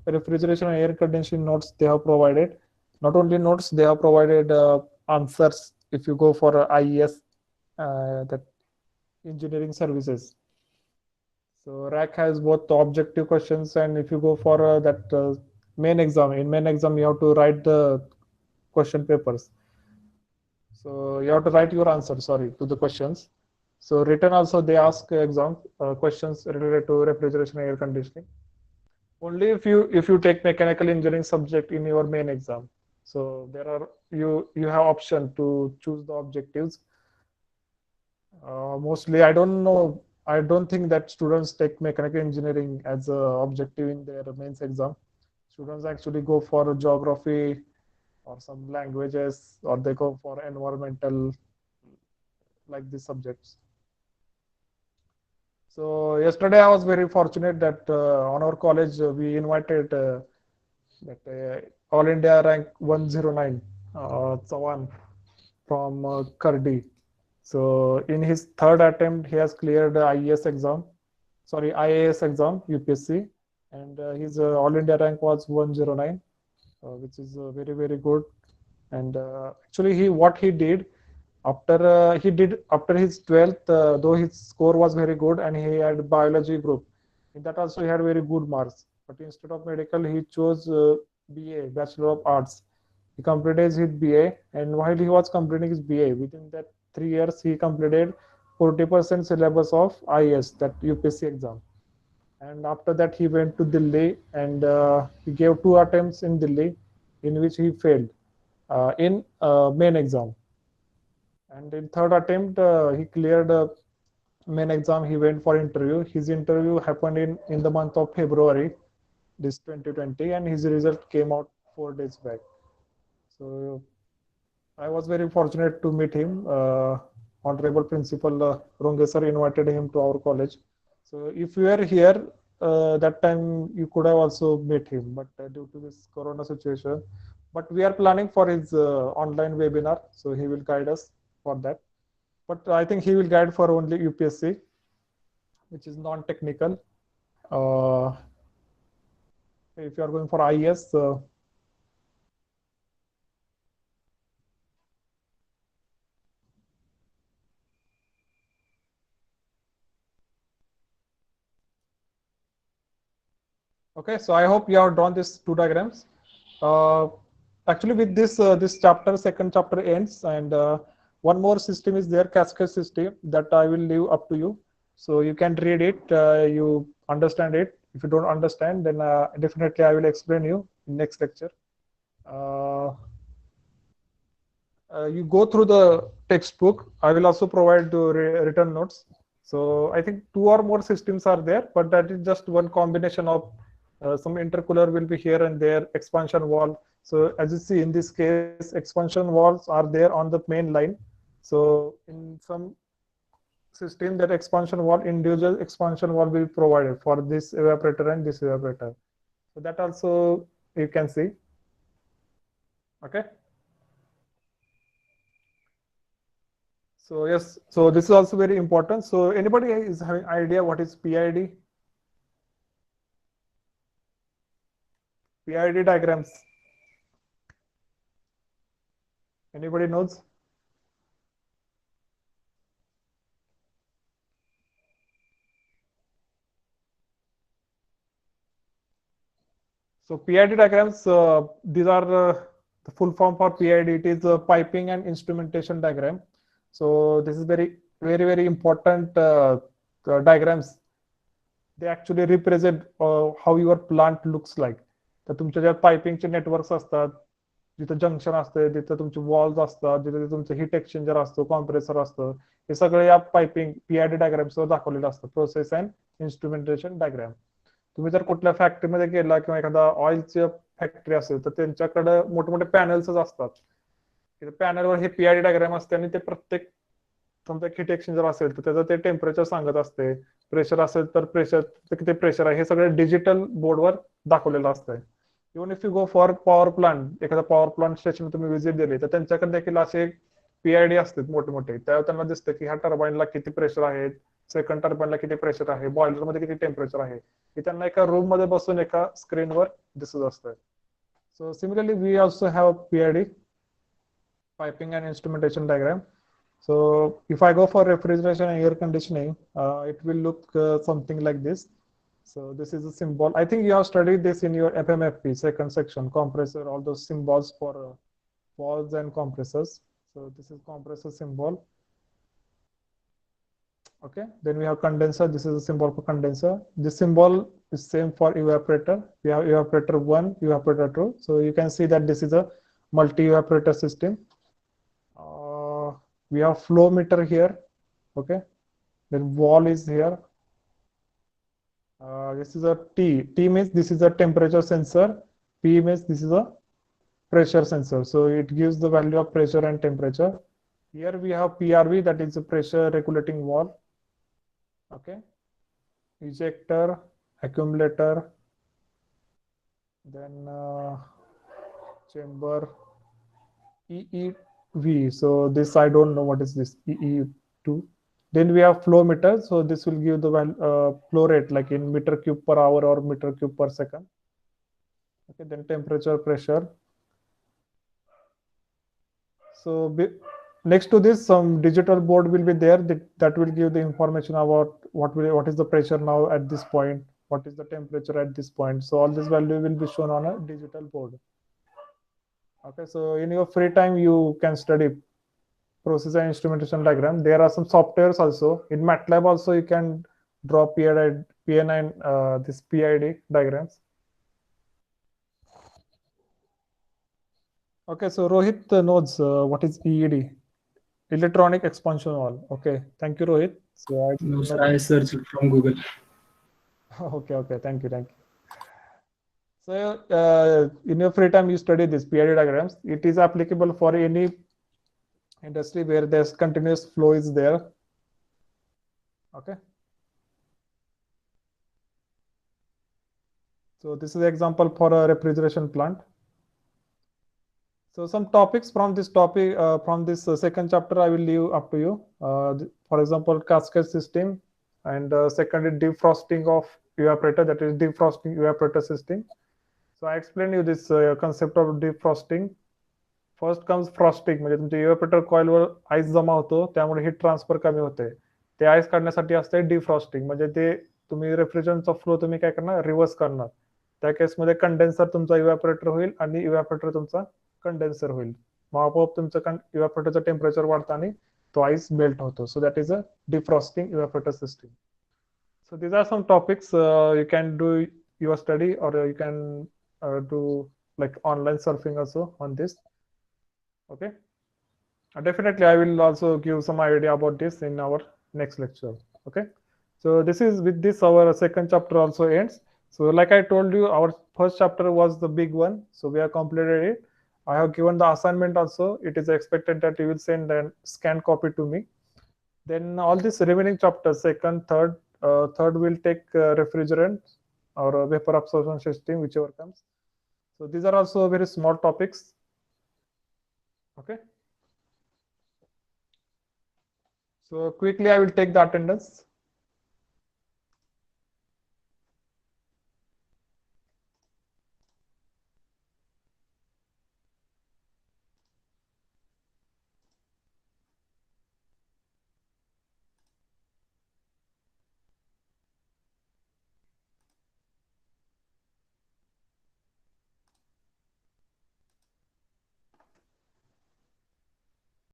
refrigeration and air conditioning notes they have provided. Not only notes, they have provided answers if you go for IES, that engineering services. So RAC has both the objective questions, and if you go for that main exam, in main exam you have to write the question papers. So you have to write your answer, sorry, to the questions. So written also they ask exam questions related to refrigeration and air conditioning. Only if you take mechanical engineering subject in your main exam. So there are you have option to choose the objectives. Mostly I don't know. I don't think that students take mechanical engineering as a objective in their mains exam. Students actually go for geography or some languages, or they go for environmental, like these subjects. So yesterday I was very fortunate that on our college we invited that All India rank 109 Chavan from Kardi. So in his third attempt, he has cleared the IAS exam, sorry, IAS exam, UPSC, and his All India rank was 109, which is very good. And actually, what he did after his 12th, though his score was very good and he had biology group, in that also he had very good marks. But instead of medical, he chose BA, Bachelor of Arts. He completed his BA, and while he was completing his BA, within that 3 years, he completed 40% syllabus of IAS, that UPSC exam. And after that, he went to Delhi and he gave 2 attempts in Delhi, in which he failed in main exam. And in third attempt, he cleared main exam. He went for interview. His interview happened in the month of February, this 2020, and his result came out 4 days back. So I was very fortunate to meet him. Honorable Principal Runge sir invited him to our college. So if you were here that time, you could have also met him, but due to this Corona situation. But we are planning for his online webinar, so he will guide us for that. But I think he will guide for only UPSC, which is non-technical. If you are going for IES, okay, so I hope you have drawn these 2 diagrams. Actually, with this chapter, second chapter ends, and one more system is there, cascade system, that I will leave up to you. So you can read it, you understand it. If you don't understand, then definitely I will explain you in next lecture. You go through the textbook. I will also provide the written notes. So I think 2 or more systems are there, but that is just one combination of some intercooler will be here and there, expansion wall. So as you see in this case, expansion walls are there on the main line. So in some system, that expansion wall, individual expansion wall will be provided for this evaporator and this evaporator. So that also you can see. Okay. So yes, so this is also very important. So anybody is having idea what is PID? PID diagrams. Anybody knows? So PID diagrams, these are the full form for PID. It is a piping and instrumentation diagram. So this is very important diagrams. They actually represent how your plant looks like. तर तुमच्या ज्या पाइपिंगचे networks असतात, जिथे junction असते, तिथे तुमचे walls असतात, जिथे तुमचं हीट एक्सचेंजर असतो, कॉम्प्रेसर असतं, हे सगळे या पाइपिंग PID डायग्राम्सवर दाखवलेलं असतं. Process and instrumentation diagram. तुम्ही जर कुठल्या फॅक्टरीमध्ये गेला किंवा एखादा ऑइलची फॅक्टरी असेल तर त्यांच्याकडे मोठे पॅनल्सच असतात. पॅनलवर हे PID डायग्राम असते आणि ते प्रत्येक समजा हीट एक्सचेंजर असेल तर त्याचं ते टेम्परेचर सांगत असते, प्रेशर असेल तर प्रेशर किती प्रेशर आहे हे सगळं डिजिटल बोर्डवर दाखवलेलं असतंय. Even if you go for power plant, एखादा पॉवर प्लांट स्टेशन तुम्ही व्हिजिट दिली तर त्यांच्याकडे देखील असे PID असतात मोठे. त्यावर त्यांना दिसतं की ह्या टर्बाईनला किती प्रेशर आहे, सेकंड टर्बाईनला किती प्रेशर आहे, बॉयलरमध्ये किती टेम्परेचर आहे, हे त्यांना एका रूम मध्ये बसून एका स्क्रीनवर दिसत असतं. So similarly, we also have PID, piping and instrumentation diagram. So if I go for refrigeration and air conditioning, it will look something like this. So this is a symbol. I think you have studied this in your FMFP second section, compressor, all those symbols for valves and compressors. So this is compressor symbol. Okay, then we have condenser. This is a symbol for condenser. This symbol is same for evaporator. We have evaporator 1, evaporator 2. So you can see that this is a multi-evaporator system. We have flow meter here. Okay, then wall is here. This is a T. T means this is a temperature sensor. P means this is a pressure sensor. So it gives the value of pressure and temperature. Here we have PRV, that is a pressure regulating valve. Okay, ejector, accumulator, then chamber, EEV. So this I don't know what is this EE2. Then we have flow meter. So this will give the flow rate like in meter cube per hour or meter cube per second. Okay, then temperature, pressure. So next to this, some digital board will be there that will give the information about what is the pressure now at this point, what is the temperature at this point. So all this value will be shown on a digital board. Okay, so in your free time you can study process and instrumentation diagram. There are some softwares also in MATLAB. Also you can draw PN and this PID diagrams. Okay, so Rohit knows what is EED, electronic expansion wall. Okay, thank you, Rohit. So No, sir, I searched it from Google. okay, thank you. So in your free time, you study this PID diagrams. It is applicable for any industry where there's continuous flow is there. Okay. So this is an example for a refrigeration plant. So some topics from this topic, from this second chapter, I will leave up to you. For example, cascade system, and second is defrosting of evaporator, that is defrosting evaporator system. So I explained you this concept of defrosting. First comes frosting, म्हणजे तुमच्या इव्हॅपोरेटर कॉइलवर ice जमा होतो, त्यामुळे heat transfer कमी होते. ते ice काढण्यासाठी असते डिफ्रॉस्टिंग, म्हणजे ते तुम्ही रेफ्रिजरंटचा फ्लो तुम्ही काय करणार, रिव्हर्स करणार. त्या केसमध्ये कंडेन्सर तुमचा इव्हॅपोरेटर होईल आणि इव्हॅपोरेटर तुमचा कंडेन्सर होईल. मग आपोआप तुमचं इव्हॅपोरेटरचं टेम्परेचर वाढतं आणि तो आईस मेल्ट होतो. So that is a defrosting evaporator system. So these are some topics you can do your study, or you can do like online surfing also on this. Okay, definitely I will also give some idea about this in our next lecture. Okay, so this is with this our second chapter also ends. So like I told you, our first chapter was the big one, so we have completed it. I have given the assignment also. It is expected that you will send a scanned copy to me. Then all these remaining chapters, second, third will take refrigerant or vapor absorption system, whichever comes. So these are also very small topics. Okay, so quickly I will take the attendance.